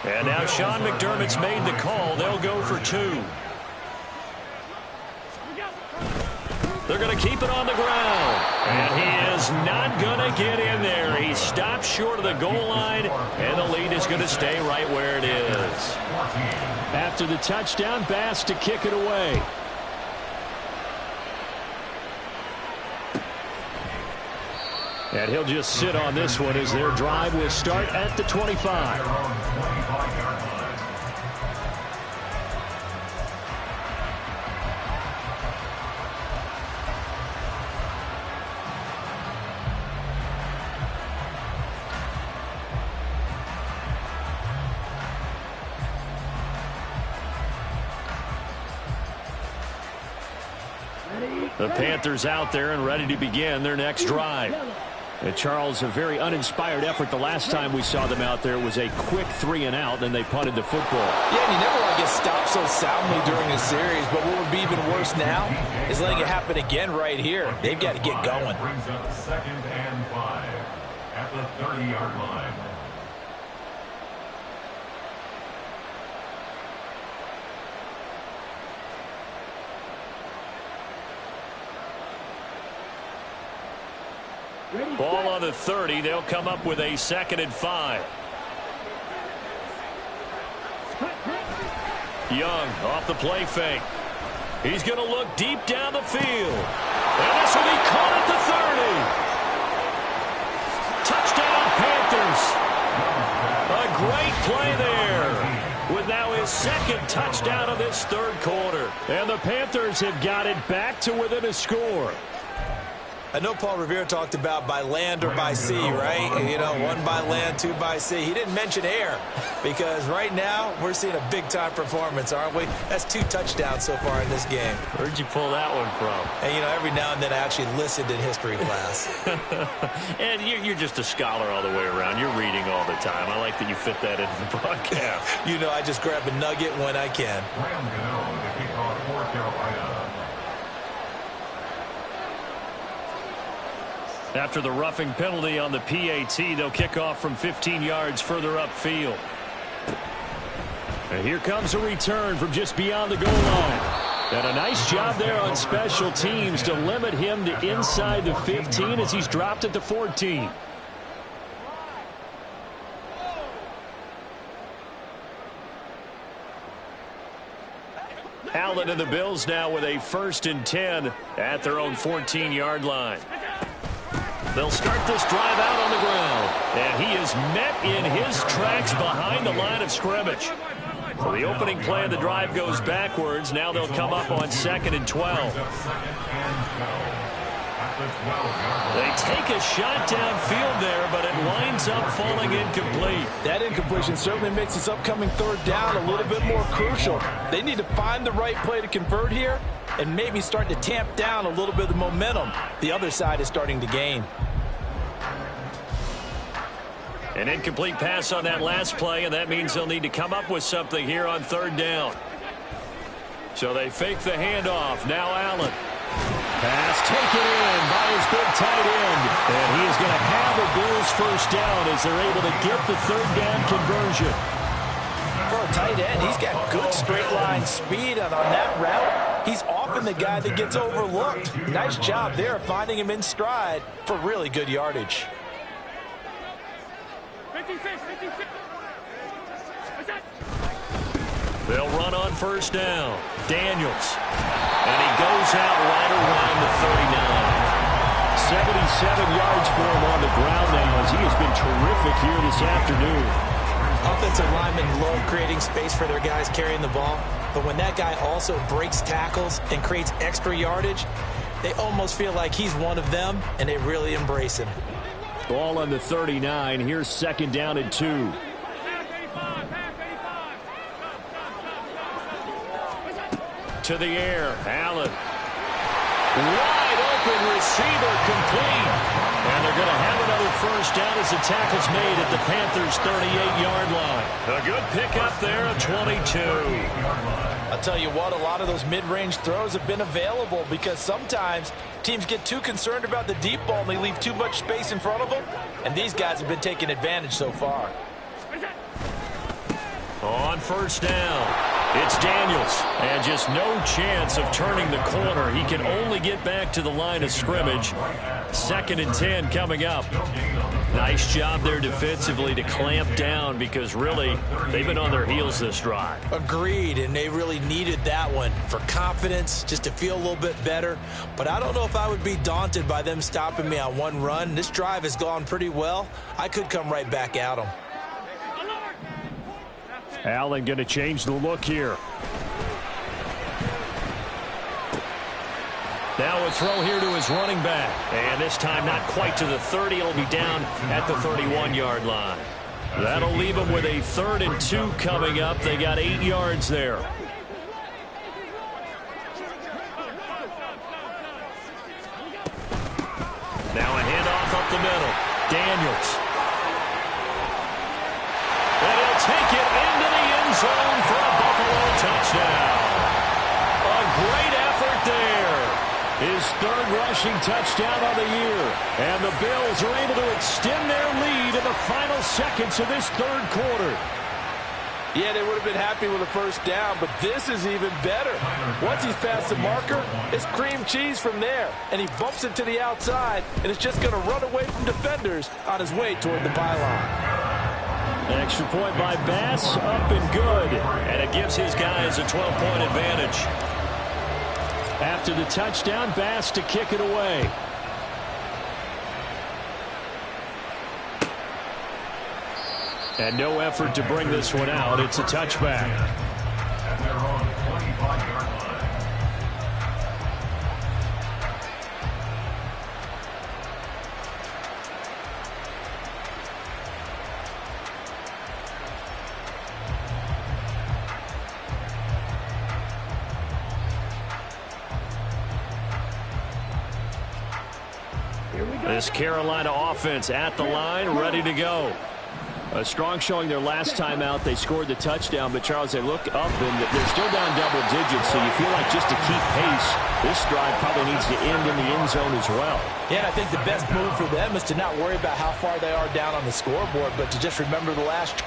And now Sean McDermott's made the call. They'll go for 2. They're going to keep it on the ground. And he is not going to get in there. He stopped short of the goal line, and the lead is going to stay right where it is. After the touchdown, Bass to kick it away. And he'll just sit on this one as their drive will start at the 25. The Panthers out there and ready to begin their next drive. And Charles, a very uninspired effort. The last time we saw them out there was a quick 3-and-out, then they punted the football. Yeah, and you never want to get stopped so soundly during a series, but what would be even worse now is letting it happen again right here. They've got to get going. Brings up 2nd and 5 at the 30-yard line. Ball on the 30. They'll come up with a 2nd and 5. Young off the play fake. He's going to look deep down the field. And this will be caught at the 30. Touchdown, Panthers. A great play there. With now his 2nd touchdown of this 3rd quarter. And the Panthers have got it back to within a score. I know Paul Revere talked about by land or by sea, right? You know, 1 by land, 2 by sea. He didn't mention air because right now we're seeing a big-time performance, aren't we? That's 2 touchdowns so far in this game. Where'd you pull that one from? And, you know, every now and then I actually listened in history class. And you're just a scholar all the way around. You're reading all the time. I like that you fit that into the broadcast. You know, I just grab a nugget when I can. Graham Gano, the kickoff for Carolina. After the roughing penalty on the PAT, they'll kick off from 15 yards further upfield. And here comes a return from just beyond the goal line. And a nice job there on special teams to limit him to inside the 15 as he's dropped at the 14. Allen and the Bills now with a 1st and 10 at their own 14-yard line. They'll start this drive out on the ground. And he is met in his tracks behind the line of scrimmage. So the opening play of the drive goes backwards. Now they'll come up on 2nd and 12. They take a shot downfield there, but it winds up falling incomplete. That incompletion certainly makes this upcoming 3rd down a little bit more crucial. They need to find the right play to convert here and maybe start to tamp down a little bit of the momentum the other side is starting to gain. An incomplete pass on that last play, and that means they'll need to come up with something here on 3rd down. So they fake the handoff. Now Allen. Pass taken in by his big tight end. And he is going to have a Bills 1st down as they're able to get the 3rd down conversion. For a tight end, he's got good straight line speed, and on that route, he's often the guy that gets overlooked. Nice job there finding him in stride for really good yardage. 56. They'll run on 1st down. Daniels. And he goes out right around the 39. 77 yards for him on the ground now as he has been terrific here this afternoon. Offensive linemen love creating space for their guys carrying the ball, but when that guy also breaks tackles and creates extra yardage, they almost feel like he's one of them, and they really embrace him. Ball on the 39. Here's 2nd down and 2. To the air. Allen. Wide open receiver complete. And they're going to have another 1st down as the tackle's made at the Panthers' 38-yard line. A good pickup there of 22. I'll tell you what, a lot of those mid-range throws have been available because sometimes teams get too concerned about the deep ball and they leave too much space in front of them. And these guys have been taking advantage so far. On 1st down. It's Daniels, and just no chance of turning the corner. He can only get back to the line of scrimmage. 2nd and 10 coming up. Nice job there defensively to clamp down because really they've been on their heels this drive. Agreed, and they really needed that one for confidence, just to feel a little bit better. But I don't know if I would be daunted by them stopping me on one run. This drive has gone pretty well. I could come right back at them. Allen going to change the look here. Now a throw here to his running back. And this time not quite to the 30. It'll be down at the 31-yard line. That'll leave them with a 3rd and 2 coming up. They got 8 yards there. Now a handoff up the middle. Daniels. And he'll take it into the end zone for a Buffalo touchdown. A great effort there. His third rushing touchdown of the year. And the Bills are able to extend their lead in the final seconds of this third quarter. Yeah, they would have been happy with a first down, but this is even better. Once he's past the marker, it's cream cheese from there. And he bumps it to the outside, and it's just going to run away from defenders on his way toward the byline. An extra point by Bass, up and good. And it gives his guys a 12-point advantage. After the touchdown, Bass to kick it away. And no effort to bring this one out. It's a touchback. And they're on 25-yard line. This Carolina offense at the line, ready to go. A strong showing their last time out. They scored the touchdown, but Charles, they look up and they're still down double digits, so you feel like just to keep pace, this drive probably needs to end in the end zone as well. Yeah, and I think the best move for them is to not worry about how far they are down on the scoreboard, but to just remember the last.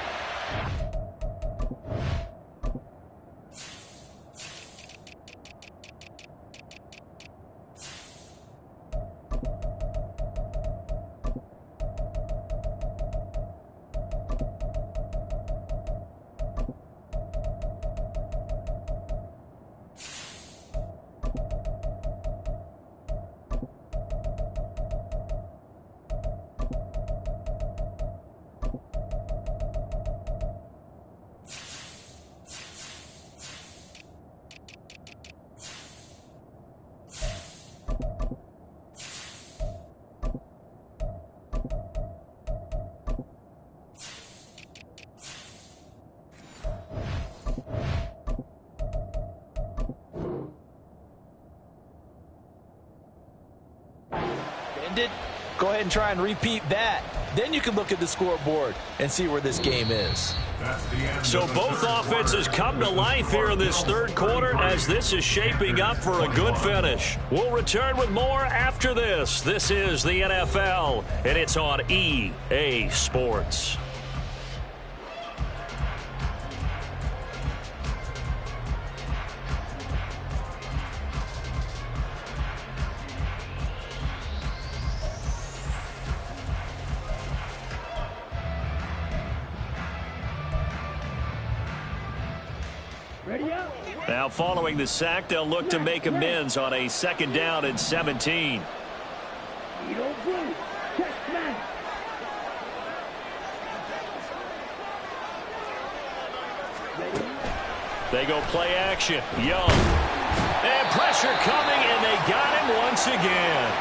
Go ahead and try and repeat that. Then you can look at the scoreboard and see where this game is. So both offenses come to life here in this third quarter as this is shaping up for a good finish. We'll return with more after this. This is the NFL, and it's on EA Sports. Now following the sack, they'll look to make amends on a second down and 17. They go play action. Young. And pressure coming, and they got him once again.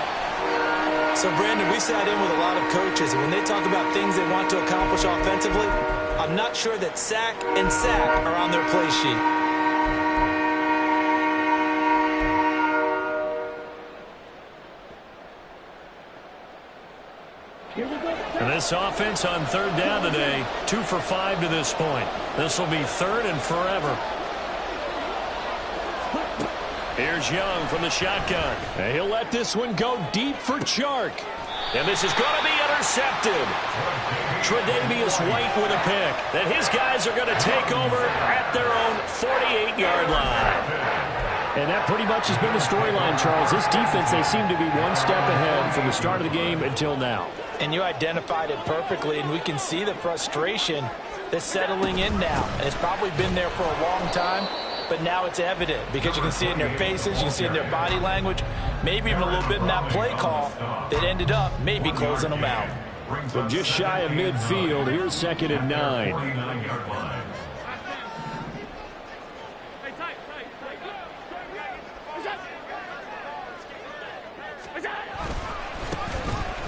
So, Brandon, we sat in with a lot of coaches, and when they talk about things they want to accomplish offensively, I'm not sure that sack and sack are on their play sheet. And this offense on third down today, 2 for 5 to this point. This will be third and forever. Here's Young from the shotgun. And he'll let this one go deep for Chark. And this is going to be intercepted. Tre'Davious White with a pick. That his guys are going to take over at their own 48-yard line. And that pretty much has been the storyline, Charles. This defense, they seem to be one step ahead from the start of the game until now. And you identified it perfectly, and we can see the frustration that's settling in now. And it's probably been there for a long time, but now it's evident because you can see it in their faces, you can see it in their body language, maybe even a little bit in that play call that ended up maybe closing them out. From just shy of midfield, here's 2nd and 9.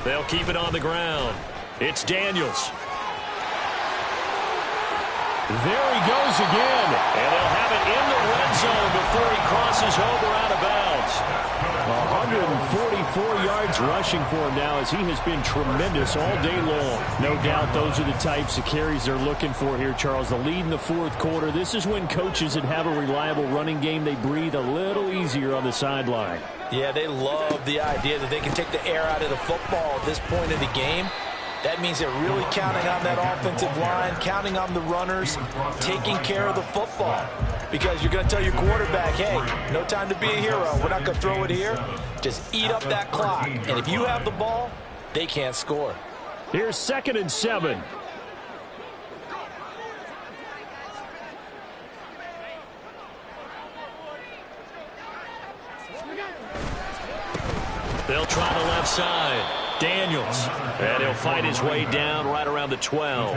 They'll keep it on the ground. It's Daniels. There he goes again. And they'll have it in the red zone before he crosses over out of bounds. 144 yards rushing for him now as he has been tremendous all day long. No doubt those are the types of carries they're looking for here, Charles. The lead in the fourth quarter. This is when coaches that have a reliable running game, they breathe a little easier on the sideline. Yeah, they love the idea that they can take the air out of the football at this point of the game. That means they're really counting on that offensive line, counting on the runners, taking care of the football. Because you're going to tell your quarterback, hey, no time to be a hero. We're not going to throw it here. Just eat up that clock. And if you have the ball, they can't score. Here's 2nd and 7. They'll try the left side. Daniels. And he'll fight his way down right around the 12.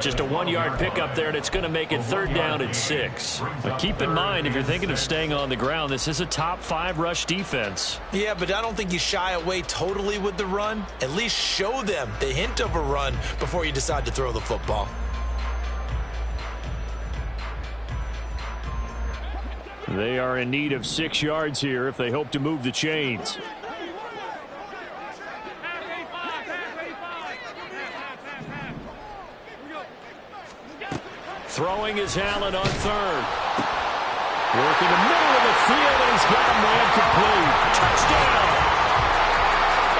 Just a 1-yard pickup there, and it's going to make it 3rd down and 6. But keep in mind, if you're thinking of staying on the ground, this is a top 5 rush defense. Yeah, but I don't think you shy away totally with the run. At least show them the hint of a run before you decide to throw the football. They are in need of 6 yards here if they hope to move the chains. Throwing is Allen on 3rd. Working the middle of the field, and he's got a man complete. Touchdown!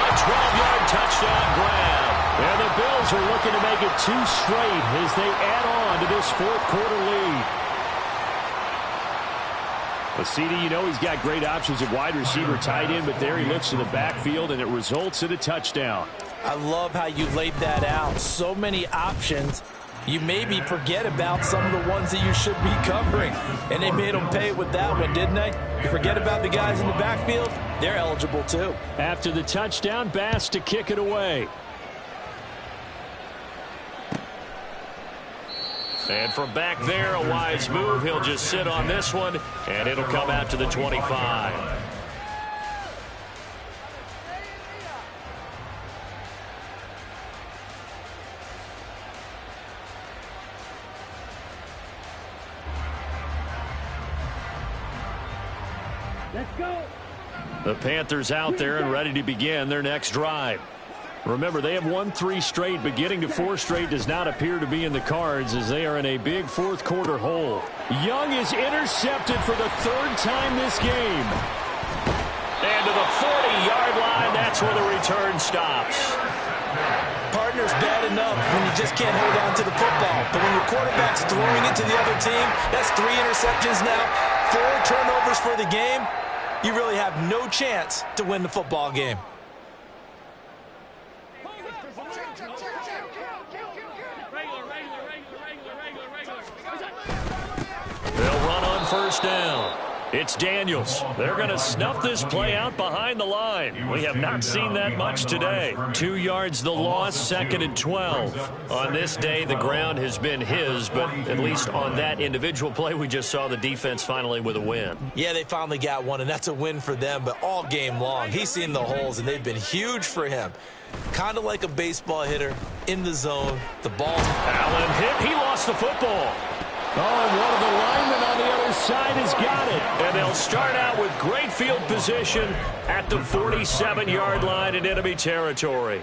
A 12-yard touchdown grab. And the Bills are looking to make it 2 straight as they add on to this fourth quarter lead. But CD, you know he's got great options at wide receiver, tight end, but there he looks to the backfield, and it results in a touchdown. I love how you laid that out. So many options. You maybe forget about some of the ones that you should be covering. And they made them pay with that one, didn't they? You forget about the guys in the backfield, they're eligible too. After the touchdown, Bass to kick it away. And from back there, a wise move. He'll just sit on this one, and it'll come out to the 25. Let's go. The Panthers out there and ready to begin their next drive. Remember, they have won 3 straight, but getting to 4 straight does not appear to be in the cards as they are in a big fourth quarter hole. Young is intercepted for the 3rd time this game. And to the 40-yard line, that's where the return stops. Partner's bad enough when you just can't hold on to the football. But when your quarterback's throwing it to the other team, that's 3 interceptions now, 4 turnovers for the game. You really have no chance to win the football game. They'll run on 1st down. It's Daniels. They're going to snuff this play out behind the line. We have not seen that much today. 2 yards the loss, 2nd and 12. On this day, the ground has been his, but at least on that individual play, we just saw the defense finally with a win. Yeah, they finally got one, and that's a win for them, but all game long, he's seen the holes, and they've been huge for him. Kind of like a baseball hitter in the zone. The ball. Allen hit. He lost the football. Oh, and one of the linemen on the other side has got it. And they'll start out with great field position at the 47-yard line in enemy territory.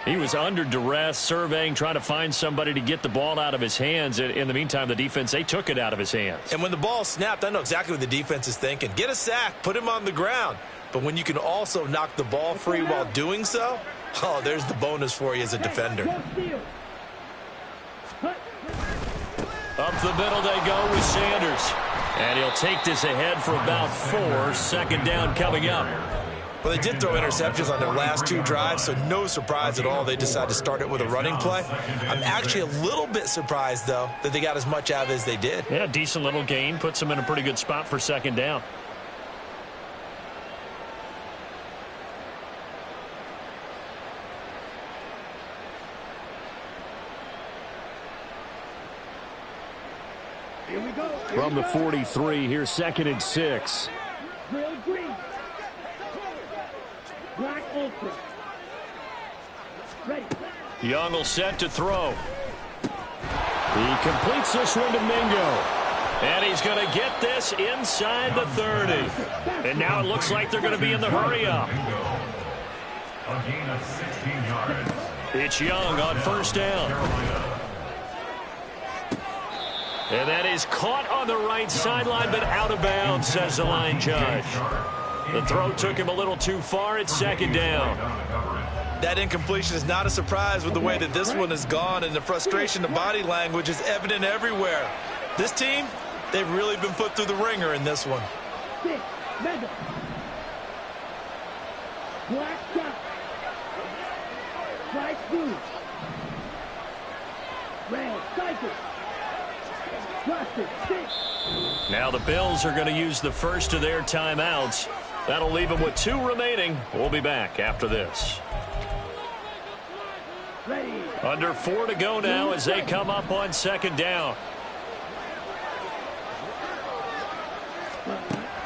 He was under duress, surveying, trying to find somebody to get the ball out of his hands. In the meantime, the defense, they took it out of his hands. And when the ball snapped, I know exactly what the defense is thinking. Get a sack, put him on the ground. But when you can also knock the ball free while doing so, oh, there's the bonus for you as a defender. Up the middle they go with Sanders. And he'll take this ahead for about 4. 2nd down coming up. Well, they did throw interceptions on their last 2 drives, so no surprise at all they decided to start it with a running play. I'm actually a little bit surprised, though, that they got as much out of it as they did. Yeah, decent little gain. Puts them in a pretty good spot for 2nd down. Here we go. From the 43, here's 2nd and 6. Drill green. Black ultra. Ready. Young will set to throw. He completes this one to Mingo. And he's going to get this inside the 30. And now it looks like they're going to be in the hurry-up. A gain of 16 yards. It's Young on first down. And that is caught on the right sideline, but out of bounds, says the line judge. The throw took him a little too far. It's second down. That incompletion is not a surprise with the way that this one has gone, and the frustration, the body language is evident everywhere. This team, they've really been put through the ringer in this one. Six, mega. Black shot. Strike blue. Red, cycle. Justin, six. Now the Bills are going to use the first of their timeouts. That'll leave them with 2 remaining. We'll be back after this. Ready. Under 4 to go now as they come up on second down.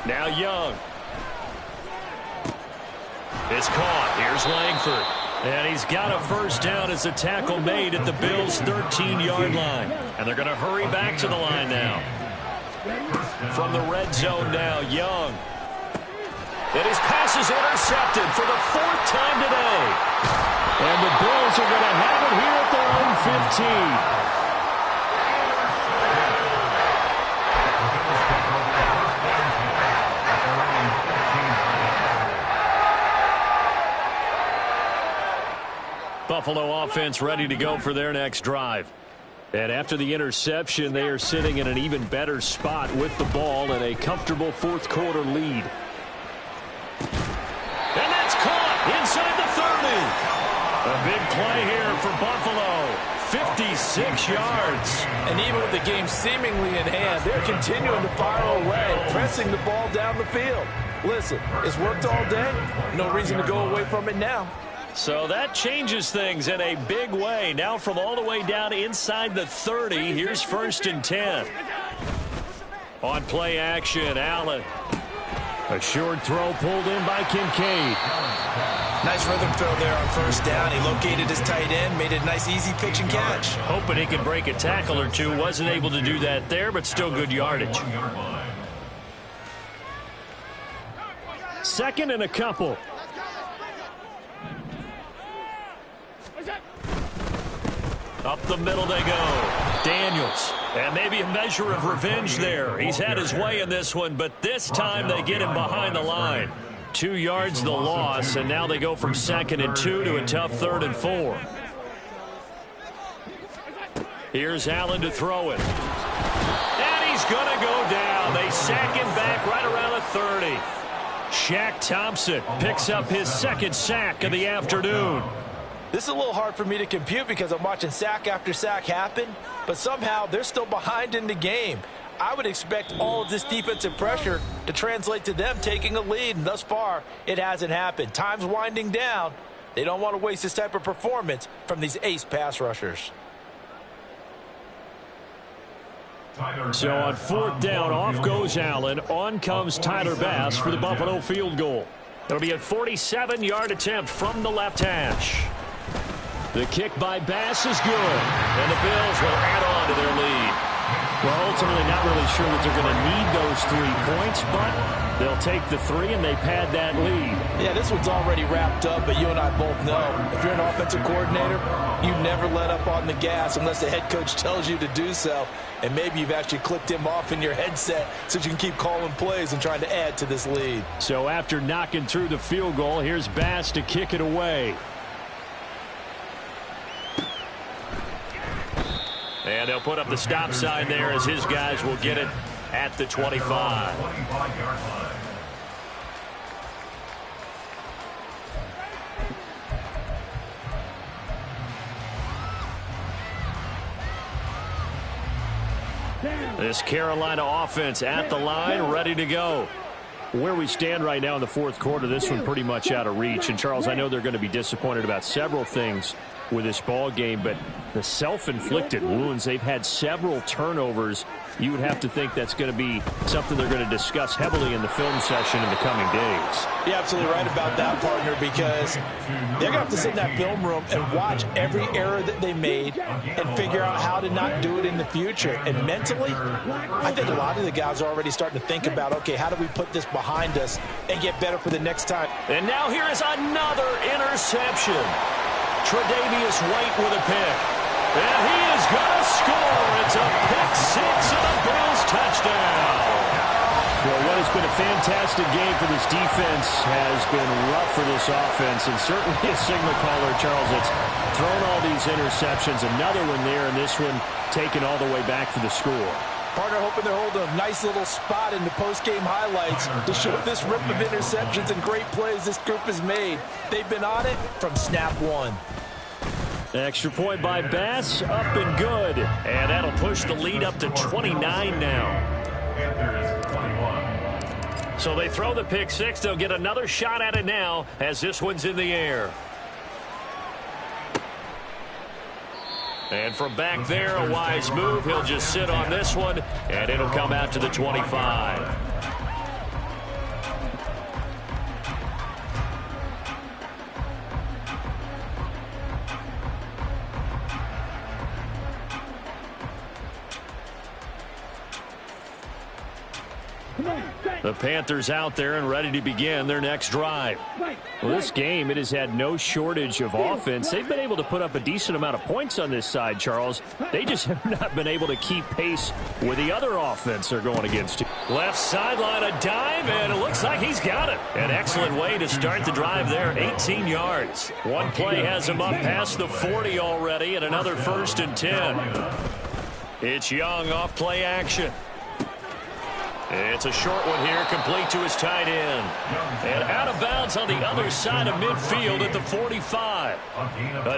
Now Young. It's caught. Here's Langford. And he's got a first down as a tackle made at the Bills' 13-yard line. And they're going to hurry back to the line now. From the red zone now, Young. And his pass is intercepted for the 4th time today. And the Bills are going to have it here at their own 15. Buffalo offense ready to go for their next drive. And after the interception, they are sitting in an even better spot with the ball and a comfortable 4th quarter lead. And that's caught inside the 30. A big play here for Buffalo. 56 yards. And even with the game seemingly in hand, they're continuing to fire away, pressing the ball down the field. Listen, it's worked all day. No reason to go away from it now. So that changes things in a big way. Now from all the way down inside the 30, here's 1st and 10. On play action, Allen. A short throw pulled in by Kincaid. Nice rhythm throw there on first down. He located his tight end, made a nice easy pitch and catch. Hoping he could break a tackle or two. Wasn't able to do that there, but still good yardage. 2nd and a couple. Up the middle they go. Daniels. And maybe a measure of revenge there. He's had his way in this one, but this time they get him behind the line. 2 yards the loss, and now they go from 2nd and 2 to a tough 3rd and 4. Here's Allen to throw it. And he's going to go down. They sack him back right around the 30. Shaq Thompson picks up his 2nd sack of the afternoon. This is a little hard for me to compute because I'm watching sack after sack happen, but somehow they're still behind in the game. I would expect all of this defensive pressure to translate to them taking a lead, and thus far, it hasn't happened. Time's winding down. They don't want to waste this type of performance from these ace pass rushers. So on 4th down, off goes Allen. On comes Tyler Bass for the Buffalo field goal. It'll be a 47-yard attempt from the left hash. The kick by Bass is good, and the Bills will add on to their lead. Well, ultimately not really sure that they're going to need those 3 points, but they'll take the 3 and they pad that lead. Yeah, this one's already wrapped up, but you and I both know if you're an offensive coordinator, you never let up on the gas unless the head coach tells you to do so. And maybe you've actually clicked him off in your headset so you can keep calling plays and trying to add to this lead. So after knocking through the field goal, here's Bass to kick it away. And they'll put up the stop sign there as his guys will get it at the 25. This Carolina offense at the line, ready to go. where we stand right now in the fourth quarter, this one pretty much out of reach. And, Charles, I know they're going to be disappointed about several things with this ball game, but the self-inflicted wounds, they've had several turnovers. You would have to think that's going to be something they're going to discuss heavily in the film session in the coming days. You're absolutely right about that, partner, because they're going to have to sit in that film room and watch every error that they made and figure out how to not do it in the future. And mentally, I think a lot of the guys are already starting to think about, okay, how do we put this behind us and get better for the next time? And now here is another interception. Tre'Davious White with a pick. And he is going to score. It's a pick six and a Bills touchdown. Well, what has been a fantastic game for this defense has been rough for this offense, and certainly a signal caller, Charles, that's thrown all these interceptions. Another one there, and this one taken all the way back for the score. Partner hoping they're holding a nice little spot in the post-game highlights to show this rip of interceptions and great plays this group has made. They've been on it from snap one. Extra point by Bass, up and good. And that'll push the lead up to 29 now. So they throw the pick six. They'll get another shot at it now as this one's in the air. And from back there, a wise move. He'll just sit on this one, and it'll come out to the 25. The Panthers out there and ready to begin their next drive. Well, this game, it has had no shortage of offense. They've been able to put up a decent amount of points on this side, Charles. They just have not been able to keep pace with the other offense they're going against. Left sideline, a dive, and it looks like he's got it. An excellent way to start the drive there, 18 yards. One play has him up past the 40 already, and another 1st and 10. It's Young off play action. It's a short one here, complete to his tight end. And out of bounds on the other side of midfield at the 45.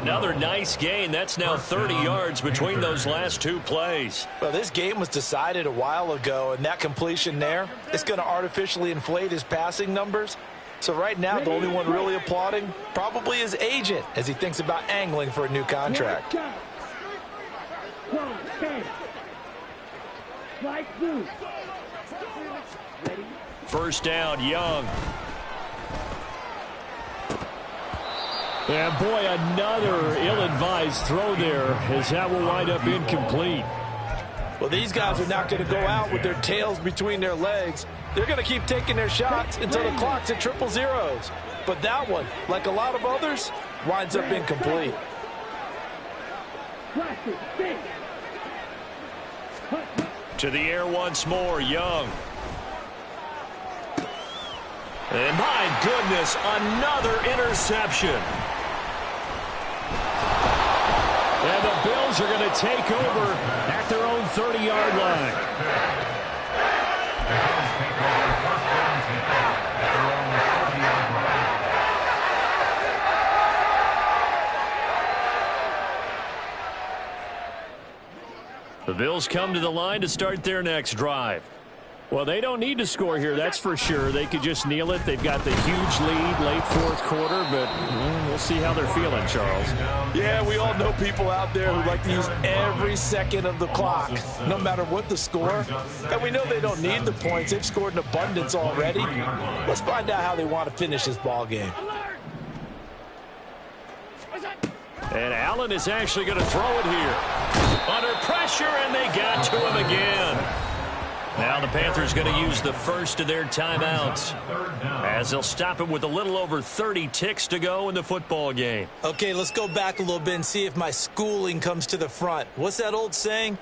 Another nice gain. That's now 30 yards between those last two plays. Well, this game was decided a while ago, and that completion there is going to artificially inflate his passing numbers. So right now, the only one really applauding probably his agent as he thinks about angling for a new contract. First down, Young. And boy, another ill-advised throw there as that will wind up incomplete. Well, these guys are not going to go out with their tails between their legs. They're going to keep taking their shots until the clock's at 000. But that one, like a lot of others, winds up incomplete. To the air once more, Young. And my goodness, another interception. And the Bills are going to take over at their own 30-yard line. The Bills come to the line to start their next drive. Well, they don't need to score here, that's for sure. They could just kneel it. They've got the huge lead late fourth quarter, but we'll see how they're feeling, Charles. Yeah, we all know people out there who like to use every second of the clock, no matter what the score. And we know they don't need the points. They've scored in abundance already. Let's find out how they want to finish this ball game. And Allen is actually going to throw it here. Under pressure, and they got to him again. Now the Panthers going to use the first of their timeouts as they'll stop it with a little over 30 ticks to go in the football game. Okay, let's go back a little bit and see if my schooling comes to the front. What's that old saying?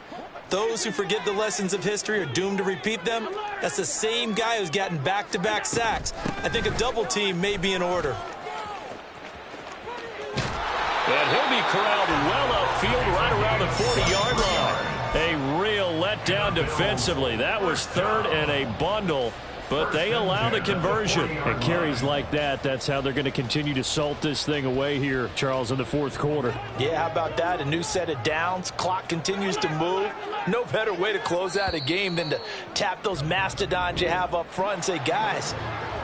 Those who forget the lessons of history are doomed to repeat them. That's the same guy who's gotten back-to-back sacks. I think a double team may be in order. And he'll be corralled well upfield right around the 40-yard line. A real letdown defensively. That was third and a bundle. but they allow the conversion. And carries like that, that's how they're going to continue to salt this thing away here, Charles, in the fourth quarter. Yeah, how about that? A new set of downs. Clock continues to move. No better way to close out a game than to tap those mastodons you have up front and say, guys,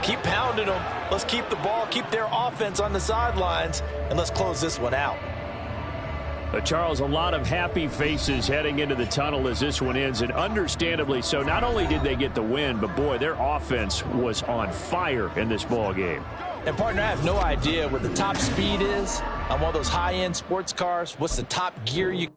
keep pounding them. Let's keep the ball, keep their offense on the sidelines, and let's close this one out. Charles, a lot of happy faces heading into the tunnel as this one ends, and understandably so. Not only did they get the win, but, boy, their offense was on fire in this ball game. And, partner, I have no idea what the top speed is on one of those high-end sports cars. What's the top gear you